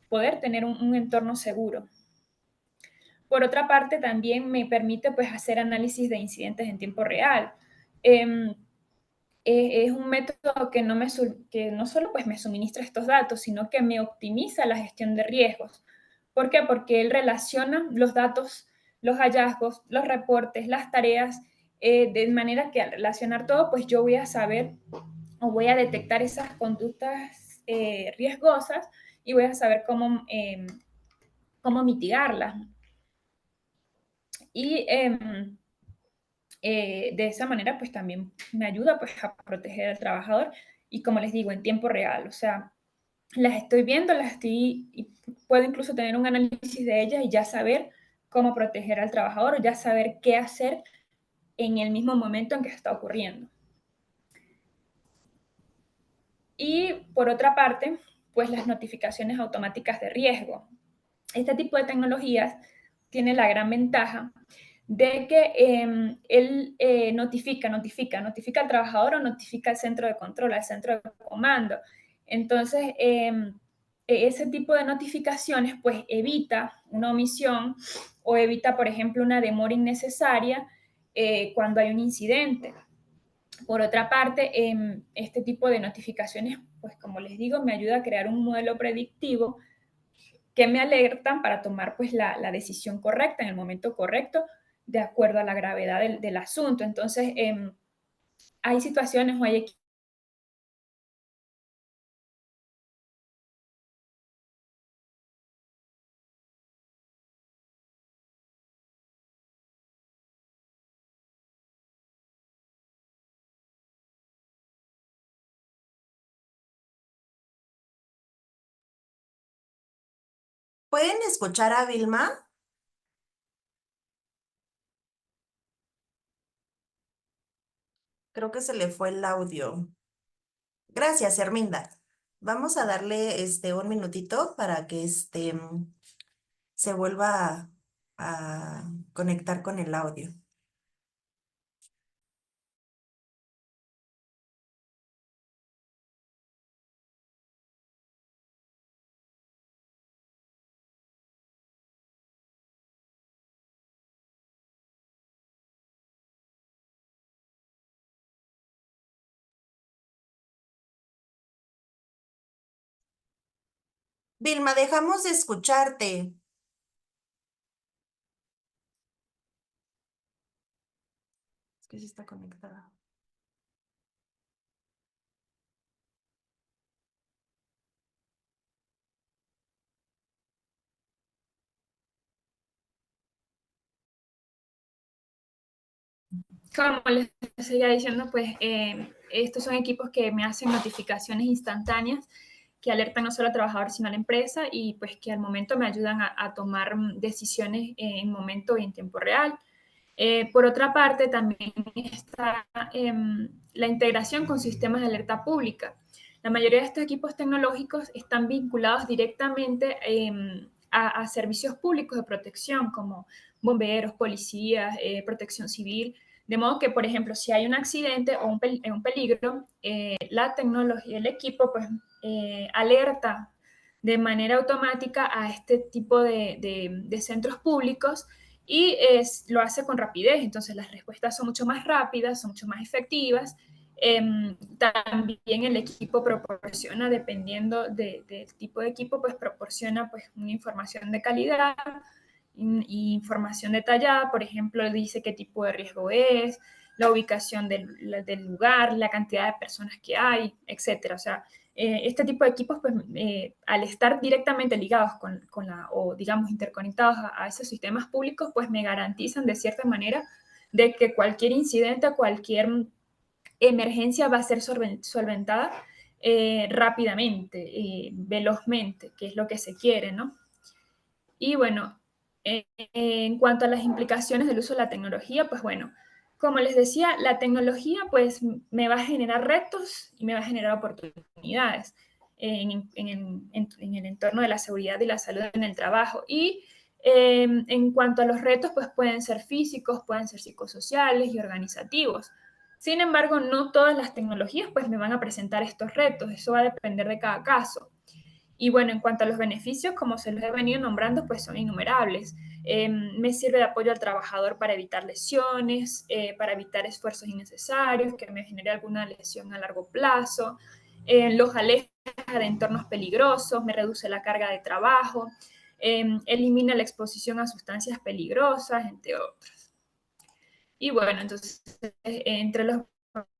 poder tener un entorno seguro. Por otra parte, también me permite pues, hacer análisis de incidentes en tiempo real. Eh, es un método que no solo pues, me suministra estos datos, sino que me optimiza la gestión de riesgos. ¿Por qué? Porque él relaciona los datos, los hallazgos, los reportes, las tareas, de manera que al relacionar todo, pues yo voy a saber o voy a detectar esas conductas riesgosas y voy a saber cómo mitigarlas. Y de esa manera, pues también me ayuda pues, a proteger al trabajador y como les digo, en tiempo real. O sea, las estoy viendo, y puedo incluso tener un análisis de ellas y ya saber cómo proteger al trabajador o ya saber qué hacer en el mismo momento en que está ocurriendo. Y por otra parte, pues las notificaciones automáticas de riesgo. Este tipo de tecnologías tiene la gran ventaja de que él notifica al trabajador o notifica al centro de control, al centro de comando. Entonces, ese tipo de notificaciones pues evita una omisión o evita, por ejemplo, una demora innecesaria cuando hay un incidente. Por otra parte, este tipo de notificaciones, pues como les digo, me ayuda a crear un modelo predictivo que me alertan para tomar pues la decisión correcta en el momento correcto, de acuerdo a la gravedad del asunto. Entonces, hay situaciones o hay ¿Pueden escuchar a Vilma? Creo que se le fue el audio. Gracias, Herminda. Vamos a darle un minutito para que se vuelva a conectar con el audio. Vilma, dejamos de escucharte. Es que sí está conectada. Como les seguía diciendo, pues estos son equipos que me hacen notificaciones instantáneas que alertan no solo al trabajador, sino a la empresa y pues que al momento me ayudan a tomar decisiones en momento y en tiempo real. Por otra parte, también está la integración con sistemas de alerta pública. La mayoría de estos equipos tecnológicos están vinculados directamente a servicios públicos de protección, como bomberos, policías, protección civil. De modo que, por ejemplo, si hay un accidente o un peligro, la tecnología, el equipo, pues alerta de manera automática a este tipo de centros públicos y lo hace con rapidez. Entonces las respuestas son mucho más rápidas, son mucho más efectivas. También el equipo proporciona, dependiendo del tipo de equipo, pues proporciona pues una información de calidad, información detallada. Por ejemplo, dice qué tipo de riesgo es, la ubicación del lugar, la cantidad de personas que hay, etcétera. O sea, este tipo de equipos, pues, al estar directamente ligados o digamos interconectados a esos sistemas públicos, pues me garantizan de cierta manera de que cualquier incidente, cualquier emergencia va a ser solventada rápidamente, velozmente, que es lo que se quiere, ¿no? Y bueno, en cuanto a las implicaciones del uso de la tecnología, pues bueno, como les decía, la tecnología pues me va a generar retos y me va a generar oportunidades en el entorno de la seguridad y la salud en el trabajo. Y en cuanto a los retos, pues pueden ser físicos, pueden ser psicosociales y organizativos. Sin embargo, no todas las tecnologías pues me van a presentar estos retos, eso va a depender de cada caso. Y bueno, en cuanto a los beneficios, como se los he venido nombrando, pues son innumerables. Me sirve de apoyo al trabajador para evitar lesiones, para evitar esfuerzos innecesarios, que me genere alguna lesión a largo plazo. Los aleja de entornos peligrosos, me reduce la carga de trabajo, elimina la exposición a sustancias peligrosas, entre otros. Y bueno, entonces, entre los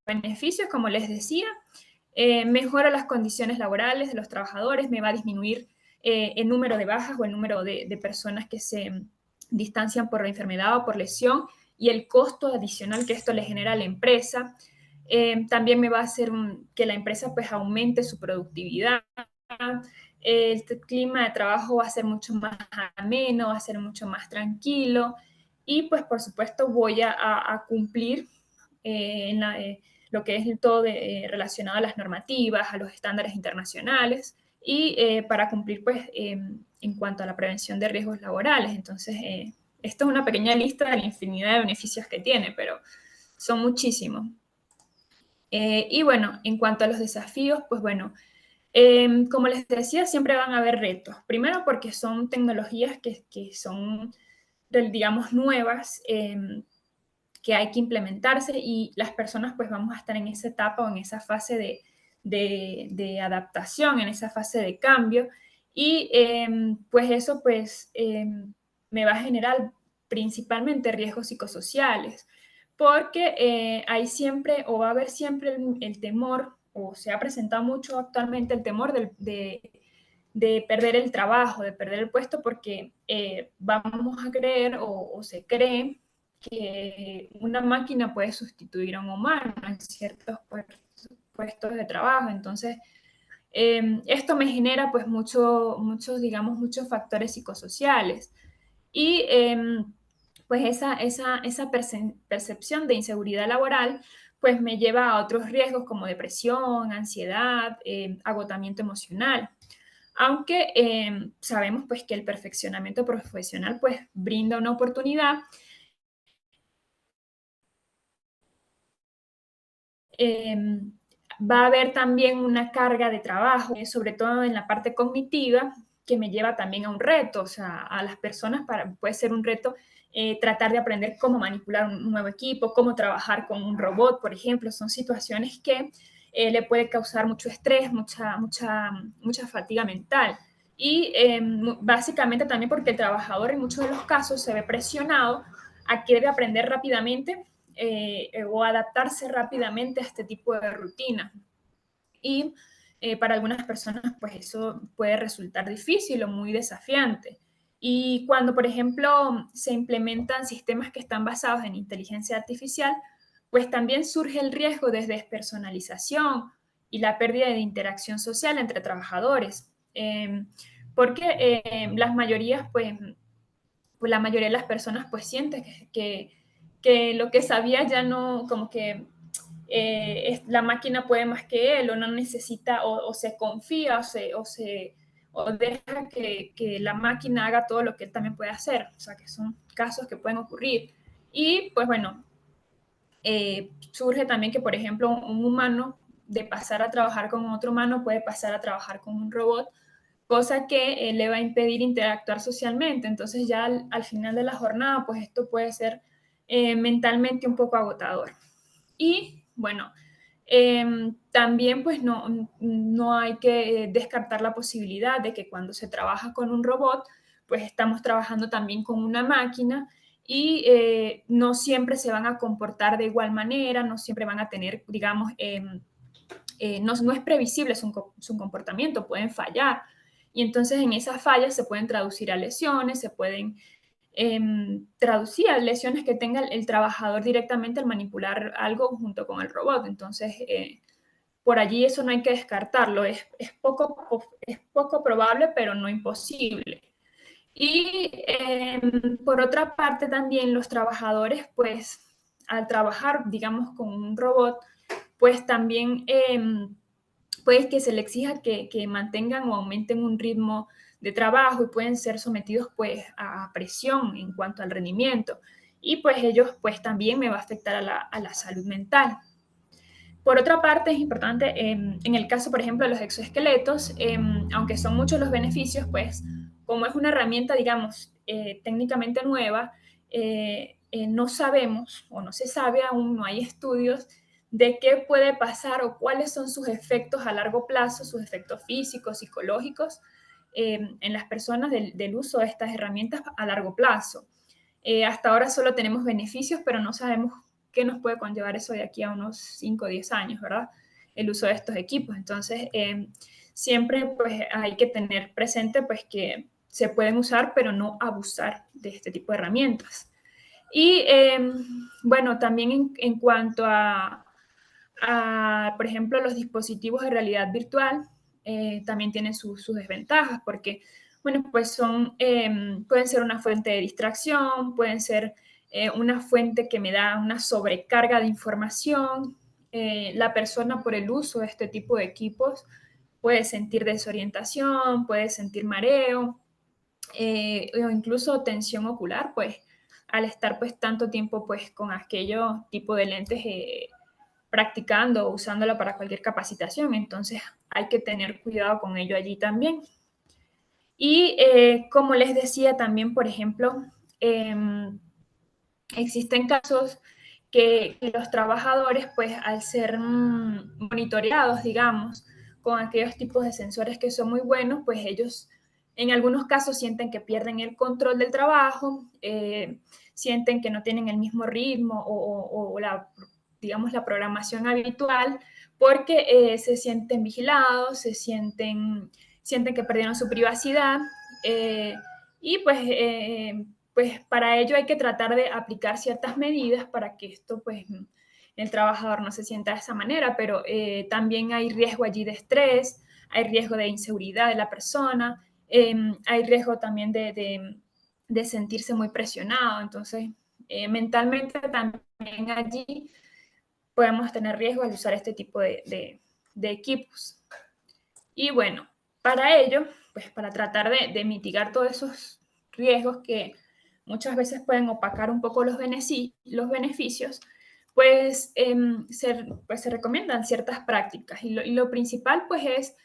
beneficios, como les decía, mejora las condiciones laborales de los trabajadores, me va a disminuir el número de bajas o el número de personas que se distancian por enfermedad o por lesión y el costo adicional que esto le genera a la empresa. También me va a hacer que la empresa pues aumente su productividad. El clima de trabajo va a ser mucho más ameno, va a ser mucho más tranquilo y pues por supuesto voy a cumplir lo que es todo relacionado a las normativas, a los estándares internacionales y para cumplir pues en cuanto a la prevención de riesgos laborales. Entonces, esto es una pequeña lista de la infinidad de beneficios que tiene, pero son muchísimos. Y bueno, en cuanto a los desafíos, pues bueno, como les decía, siempre van a haber retos. Primero porque son tecnologías que son, digamos, nuevas, que hay que implementarse y las personas pues vamos a estar en esa etapa o en esa fase de adaptación, en esa fase de cambio y pues eso pues me va a generar principalmente riesgos psicosociales porque hay siempre o va a haber siempre el temor o se ha presentado mucho actualmente el temor de perder el trabajo, de perder el puesto, porque vamos a creer o se cree que una máquina puede sustituir a un humano en ciertos puestos de trabajo. Entonces, Esto me genera pues digamos, muchos factores psicosociales y pues esa percepción de inseguridad laboral pues me lleva a otros riesgos como depresión, ansiedad, agotamiento emocional. Aunque sabemos pues que el perfeccionamiento profesional pues brinda una oportunidad, va a haber también una carga de trabajo, sobre todo en la parte cognitiva, que me lleva también a un reto, o sea, a las personas puede ser un reto tratar de aprender cómo manipular un nuevo equipo, cómo trabajar con un robot, por ejemplo, son situaciones que le puede causar mucho estrés, mucha fatiga mental. Y básicamente también porque el trabajador en muchos de los casos se ve presionado a que debe aprender rápidamente o adaptarse rápidamente a este tipo de rutina. Y para algunas personas, pues eso puede resultar difícil o muy desafiante. Y cuando, por ejemplo, se implementan sistemas que están basados en inteligencia artificial, pues también surge el riesgo de despersonalización y la pérdida de interacción social entre trabajadores. Porque las mayorías, pues la mayoría de las personas pues sienten que lo que sabía ya no, como que la máquina puede más que él o no necesita o se confía o deja que la máquina haga todo lo que él también puede hacer. O sea, que son casos que pueden ocurrir. Y pues bueno, surge también que, por ejemplo, un humano de pasar a trabajar con otro humano puede pasar a trabajar con un robot, cosa que le va a impedir interactuar socialmente. Entonces ya al final de la jornada, pues esto puede ser mentalmente un poco agotador. Y bueno, también pues no hay que descartar la posibilidad de que cuando se trabaja con un robot, pues estamos trabajando también con una máquina y no siempre se van a comportar de igual manera, no siempre van a tener, digamos, no es previsible su comportamiento, pueden fallar. Y entonces en esas fallas se pueden traducir a lesiones, se pueden traducir a lesiones que tenga el trabajador directamente al manipular algo junto con el robot. Entonces, por allí eso no hay que descartarlo. Es poco probable, pero no imposible. Y por otra parte también los trabajadores, pues al trabajar, digamos, con un robot, pues también puede que se le exija que mantengan o aumenten un ritmo de trabajo y pueden ser sometidos pues a presión en cuanto al rendimiento. Y pues ellos pues también me va a afectar a la salud mental. Por otra parte, es importante, en el caso, por ejemplo, de los exoesqueletos, aunque son muchos los beneficios, pues como es una herramienta, digamos, técnicamente nueva, no sabemos o no se sabe aún, no hay estudios de qué puede pasar o cuáles son sus efectos a largo plazo, sus efectos físicos, psicológicos, en las personas del uso de estas herramientas a largo plazo. Hasta ahora solo tenemos beneficios, pero no sabemos qué nos puede conllevar eso de aquí a unos 5 o 10 años, ¿verdad? El uso de estos equipos. Entonces, siempre pues hay que tener presente pues que se pueden usar, pero no abusar de este tipo de herramientas. Y bueno, también en cuanto por ejemplo, los dispositivos de realidad virtual también tienen sus desventajas porque, bueno, pues pueden ser una fuente de distracción, pueden ser una fuente que me da una sobrecarga de información. La persona por el uso de este tipo de equipos puede sentir desorientación, puede sentir mareo o incluso tensión ocular, pues al estar pues tanto tiempo pues con aquello tipo de lentes practicando o usándola para cualquier capacitación. Entonces hay que tener cuidado con ello allí también. Y como les decía también, por ejemplo, eh, existen casos que los trabajadores, pues al ser monitoreados, digamos, con aquellos tipos de sensores que son muy buenos, pues ellos en algunos casos sienten que pierden el control del trabajo, sienten que no tienen el mismo ritmo o digamos, la programación habitual, porque se sienten vigilados, sienten que perdieron su privacidad eh, y pues para ello hay que tratar de aplicar ciertas medidas para que esto, pues, el trabajador no se sienta de esa manera, pero también hay riesgo allí de estrés, hay riesgo de inseguridad de la persona, hay riesgo también de sentirse muy presionado. Entonces, mentalmente también allí podemos tener riesgo al usar este tipo de equipos. Y bueno, para ello, pues para tratar de mitigar todos esos riesgos que muchas veces pueden opacar un poco los beneficios, pues, pues se recomiendan ciertas prácticas y lo principal pues es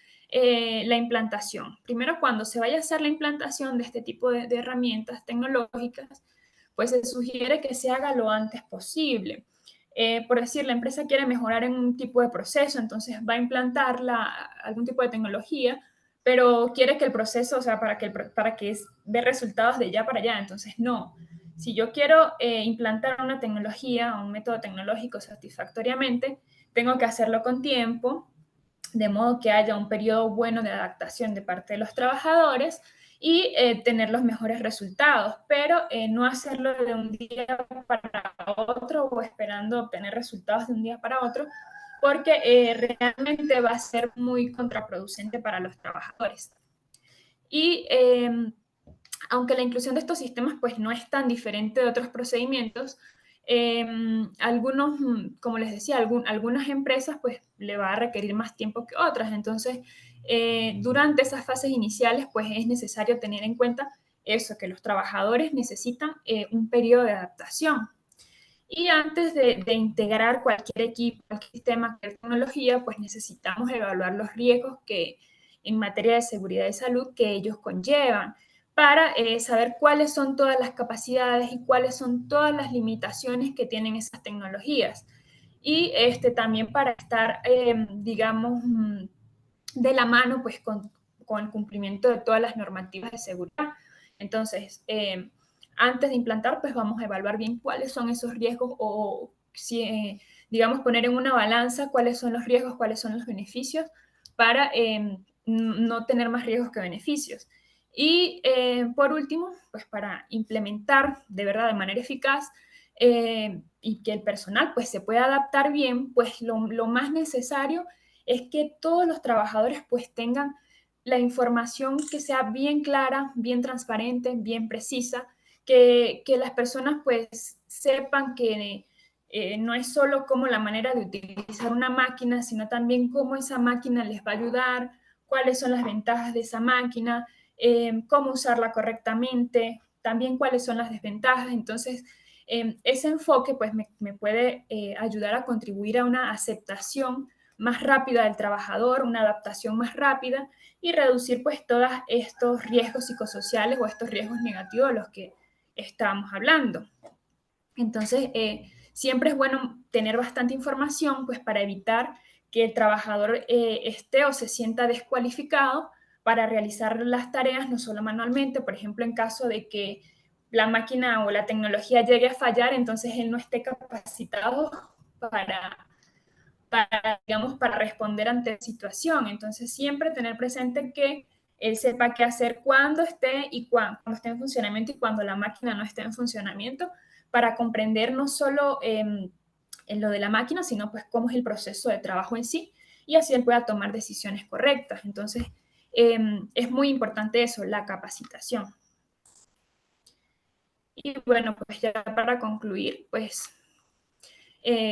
la implantación. Primero, cuando se vaya a hacer la implantación de este tipo de herramientas tecnológicas, pues se sugiere que se haga lo antes posible. Por decir, la empresa quiere mejorar en un tipo de proceso, entonces va a implantar algún tipo de tecnología, pero quiere que el proceso, o sea, para que dé resultados de ya para allá. Entonces, no. Si yo quiero implantar una tecnología o un método tecnológico satisfactoriamente, tengo que hacerlo con tiempo, de modo que haya un periodo bueno de adaptación de parte de los trabajadores y tener los mejores resultados, pero no hacerlo de un día para otro o esperando obtener resultados de un día para otro, porque realmente va a ser muy contraproducente para los trabajadores. Y aunque la inclusión de estos sistemas pues no es tan diferente de otros procedimientos, algunos, como les decía, algunas empresas pues le va a requerir más tiempo que otras. Entonces, durante esas fases iniciales pues es necesario tener en cuenta eso, que los trabajadores necesitan un periodo de adaptación. Y antes de integrar cualquier equipo, cualquier sistema, cualquier tecnología, pues necesitamos evaluar los riesgos que en materia de seguridad y salud que ellos conllevan para saber cuáles son todas las capacidades y cuáles son todas las limitaciones que tienen esas tecnologías. Y también para estar, digamos, de la mano pues con el cumplimiento de todas las normativas de seguridad. Entonces, antes de implantar, pues vamos a evaluar bien cuáles son esos riesgos o si, digamos, poner en una balanza cuáles son los riesgos, cuáles son los beneficios para no tener más riesgos que beneficios. Y por último, pues para implementar de verdad de manera eficaz y que el personal pues se pueda adaptar bien, pues lo más necesario es que todos los trabajadores pues tengan la información que sea bien clara, bien transparente, bien precisa, que las personas pues sepan que no es solo como la manera de utilizar una máquina, sino también cómo esa máquina les va a ayudar, cuáles son las ventajas de esa máquina, cómo usarla correctamente, también cuáles son las desventajas. Entonces, ese enfoque pues me puede ayudar a contribuir a una aceptación más rápida del trabajador, una adaptación más rápida y reducir pues todos estos riesgos psicosociales o estos riesgos negativos de los que estábamos hablando. Entonces, siempre es bueno tener bastante información pues para evitar que el trabajador esté o se sienta descualificado para realizar las tareas no solo manualmente, por ejemplo, en caso de que la máquina o la tecnología llegue a fallar, entonces él no esté capacitado digamos, para responder ante la situación. Entonces, siempre tener presente que él sepa qué hacer cuando esté cuando esté en funcionamiento y cuando la máquina no esté en funcionamiento, para comprender no solo en lo de la máquina, sino pues cómo es el proceso de trabajo en sí y así él pueda tomar decisiones correctas. Entonces, es muy importante eso, la capacitación. Y bueno, pues ya para concluir, pues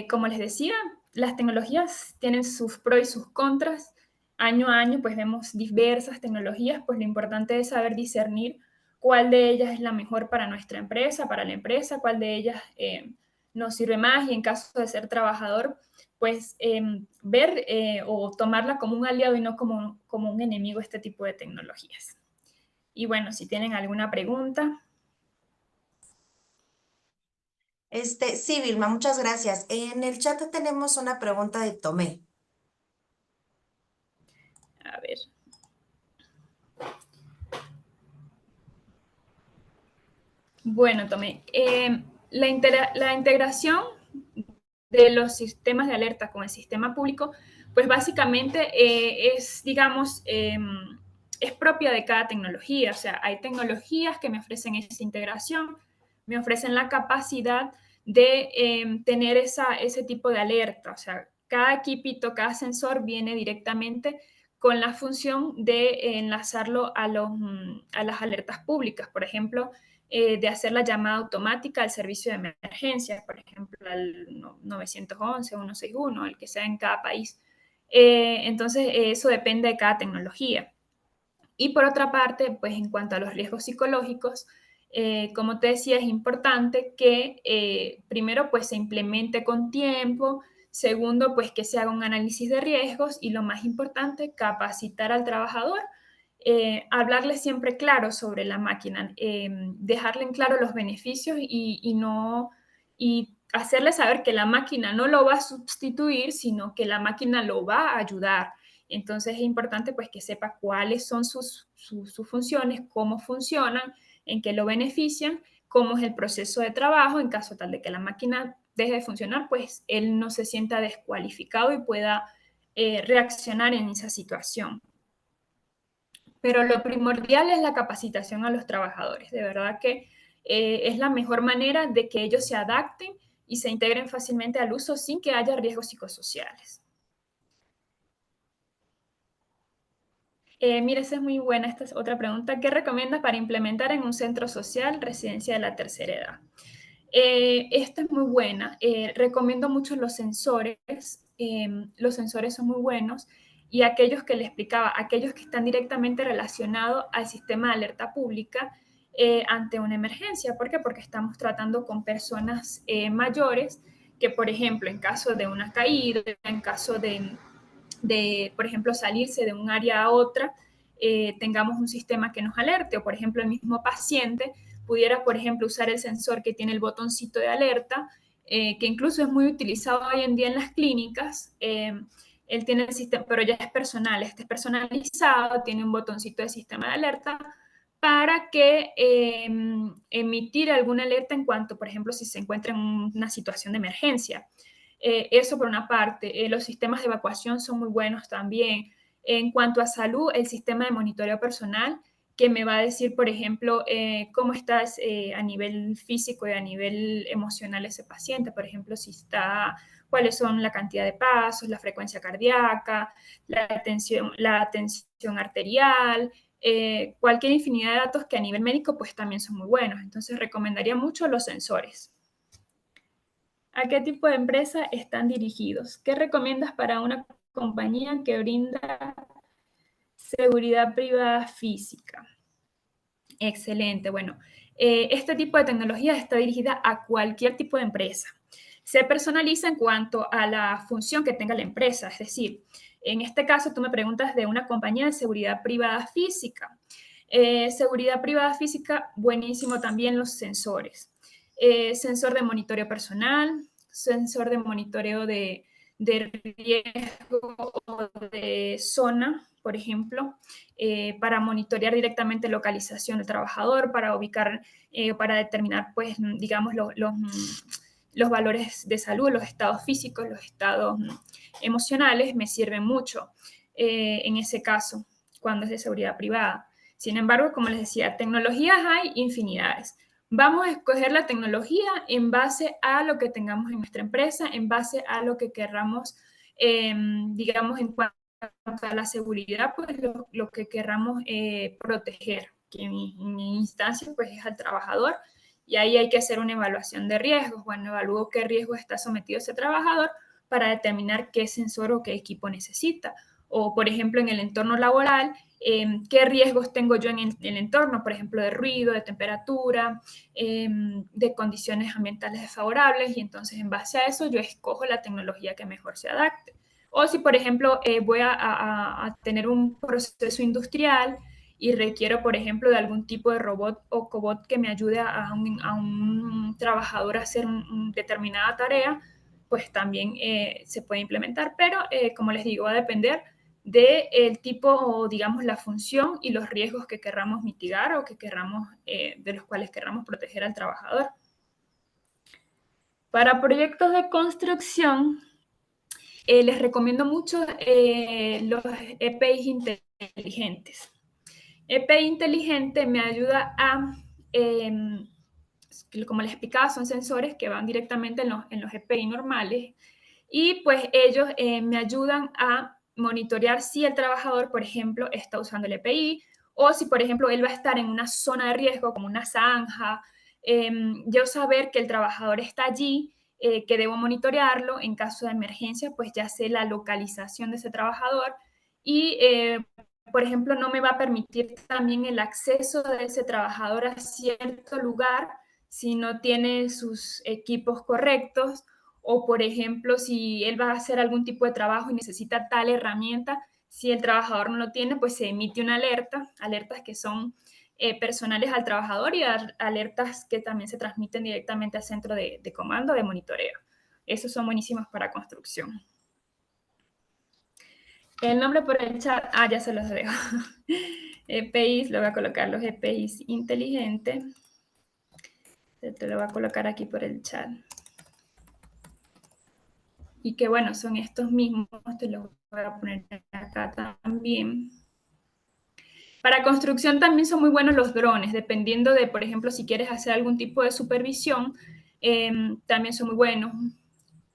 como les decía, las tecnologías tienen sus pros y sus contras. Año a año, pues vemos diversas tecnologías, pues lo importante es saber discernir cuál de ellas es la mejor para nuestra empresa, para la empresa, cuál de ellas nos sirve más y en caso de ser trabajador, pues ver o tomarla como un aliado y no como un enemigo este tipo de tecnologías. Y bueno, si tienen alguna pregunta. Sí, Vilma, muchas gracias. En el chat tenemos una pregunta de Tomé. A ver. Bueno, Tomé, la integración de los sistemas de alerta con el sistema público, pues básicamente es, digamos, es propia de cada tecnología. O sea, hay tecnologías que me ofrecen esa integración, me ofrecen la capacidad de tener ese tipo de alerta. O sea, cada equipito, cada sensor viene directamente con la función de enlazarlo a las alertas públicas, por ejemplo, de hacer la llamada automática al servicio de emergencia, por ejemplo, al 911 o 161, el que sea en cada país. Entonces, eso depende de cada tecnología. Y por otra parte, pues en cuanto a los riesgos psicológicos, como te decía, es importante que primero pues se implemente con tiempo, segundo pues que se haga un análisis de riesgos y lo más importante, capacitar al trabajador, hablarle siempre claro sobre la máquina, dejarle en claro los beneficios y hacerle saber que la máquina no lo va a sustituir, sino que la máquina lo va a ayudar. Entonces es importante pues que sepa cuáles son sus funciones, cómo funcionan, en qué lo benefician, cómo es el proceso de trabajo, en caso tal de que la máquina deje de funcionar, pues él no se sienta descualificado y pueda reaccionar en esa situación. Pero lo primordial es la capacitación a los trabajadores. De verdad que es la mejor manera de que ellos se adapten y se integren fácilmente al uso sin que haya riesgos psicosociales. Mira, esa es muy buena. Esta es otra pregunta. ¿Qué recomiendas para implementar en un centro social residencia de la tercera edad? Esta es muy buena. Recomiendo mucho los sensores. Los sensores son muy buenos. Y aquellos que le explicaba, aquellos que están directamente relacionados al sistema de alerta pública ante una emergencia. ¿Por qué? Porque estamos tratando con personas mayores que, por ejemplo, en caso de una caída, en caso por ejemplo, salirse de un área a otra, tengamos un sistema que nos alerte, o por ejemplo, el mismo paciente pudiera, por ejemplo, usar el sensor que tiene el botoncito de alerta, que incluso es muy utilizado hoy en día en las clínicas. Él tiene el sistema, pero ya es personal, este es personalizado, tiene un botoncito de sistema de alerta para que emitir alguna alerta en cuanto, por ejemplo, si se encuentra en una situación de emergencia. Eso por una parte. Los sistemas de evacuación son muy buenos también. En cuanto a salud, el sistema de monitoreo personal que me va a decir, por ejemplo, cómo estás a nivel físico y a nivel emocional ese paciente, por ejemplo, si está, cuáles son la cantidad de pasos, la frecuencia cardíaca, la tensión arterial, cualquier infinidad de datos que a nivel médico pues también son muy buenos. Entonces recomendaría mucho los sensores. ¿A qué tipo de empresa están dirigidos? ¿Qué recomiendas para una compañía que brinda seguridad privada física? Excelente. Bueno, este tipo de tecnología está dirigida a cualquier tipo de empresa. Se personaliza en cuanto a la función que tenga la empresa. Es decir, en este caso tú me preguntas de una compañía de seguridad privada física. Seguridad privada física, buenísimo también los sensores. Sensor de monitoreo personal, sensor de monitoreo de riesgo o de zona, por ejemplo, para monitorear directamente localización del trabajador, para ubicar, para determinar, pues, digamos, los valores de salud, los estados físicos, los estados emocionales, me sirven mucho en ese caso, cuando es de seguridad privada. Sin embargo, como les decía, tecnologías hay infinidades. Vamos a escoger la tecnología en base a lo que tengamos en nuestra empresa, en base a lo que querramos, digamos, en cuanto a la seguridad, pues lo que querramos proteger, que en mi instancia pues es al trabajador, y ahí hay que hacer una evaluación de riesgos. Bueno, evalúo qué riesgo está sometido ese trabajador para determinar qué sensor o qué equipo necesita. O, por ejemplo, en el entorno laboral, qué riesgos tengo yo en el entorno, por ejemplo, de ruido, de temperatura, de condiciones ambientales desfavorables, y entonces en base a eso yo escojo la tecnología que mejor se adapte. O si, por ejemplo, voy a tener un proceso industrial y requiero, por ejemplo, de algún tipo de robot o cobot que me ayude a un trabajador a hacer una determinada tarea, pues también se puede implementar. Pero, como les digo, va a depender del tipo o, digamos, la función y los riesgos que querramos mitigar o que querramos, de los cuales querramos proteger al trabajador. Para proyectos de construcción, les recomiendo mucho los EPIs inteligentes. EPI inteligente me ayuda a, como les explicaba, son sensores que van directamente en los EPI normales y pues ellos me ayudan a monitorear si el trabajador, por ejemplo, está usando el EPI o si, por ejemplo, él va a estar en una zona de riesgo como una zanja. Yo saber que el trabajador está allí, que debo monitorearlo en caso de emergencia, pues ya sé la localización de ese trabajador y, por ejemplo, no me va a permitir también el acceso de ese trabajador a cierto lugar si no tiene sus equipos correctos o, por ejemplo, si él va a hacer algún tipo de trabajo y necesita tal herramienta, si el trabajador no lo tiene, pues se emite una alerta, alertas que son personales al trabajador y alertas que también se transmiten directamente al centro de comando de monitoreo. Esos son buenísimos para construcción. El nombre por el chat, ya se los dejo. EPIs, lo voy a colocar los EPIs inteligentes. Te lo voy a colocar aquí por el chat. Y que bueno, son estos mismos, te los voy a poner acá también. Para construcción también son muy buenos los drones, dependiendo de, por ejemplo, si quieres hacer algún tipo de supervisión, también son muy buenos.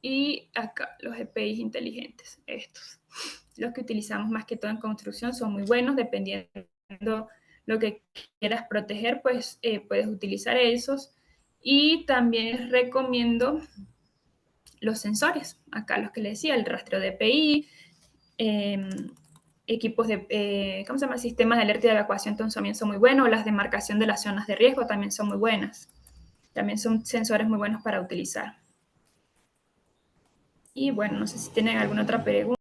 Y acá los EPIs inteligentes, estos. Los que utilizamos más que todo en construcción son muy buenos, dependiendo lo que quieras proteger, pues puedes utilizar esos. Y también les recomiendo los sensores, acá los que les decía, el rastreo de EPI, equipos de, ¿cómo se llama? Sistemas de alerta y de evacuación también son muy buenos, las de marcación de las zonas de riesgo también son muy buenas. También son sensores muy buenos para utilizar. Y bueno, no sé si tienen alguna otra pregunta.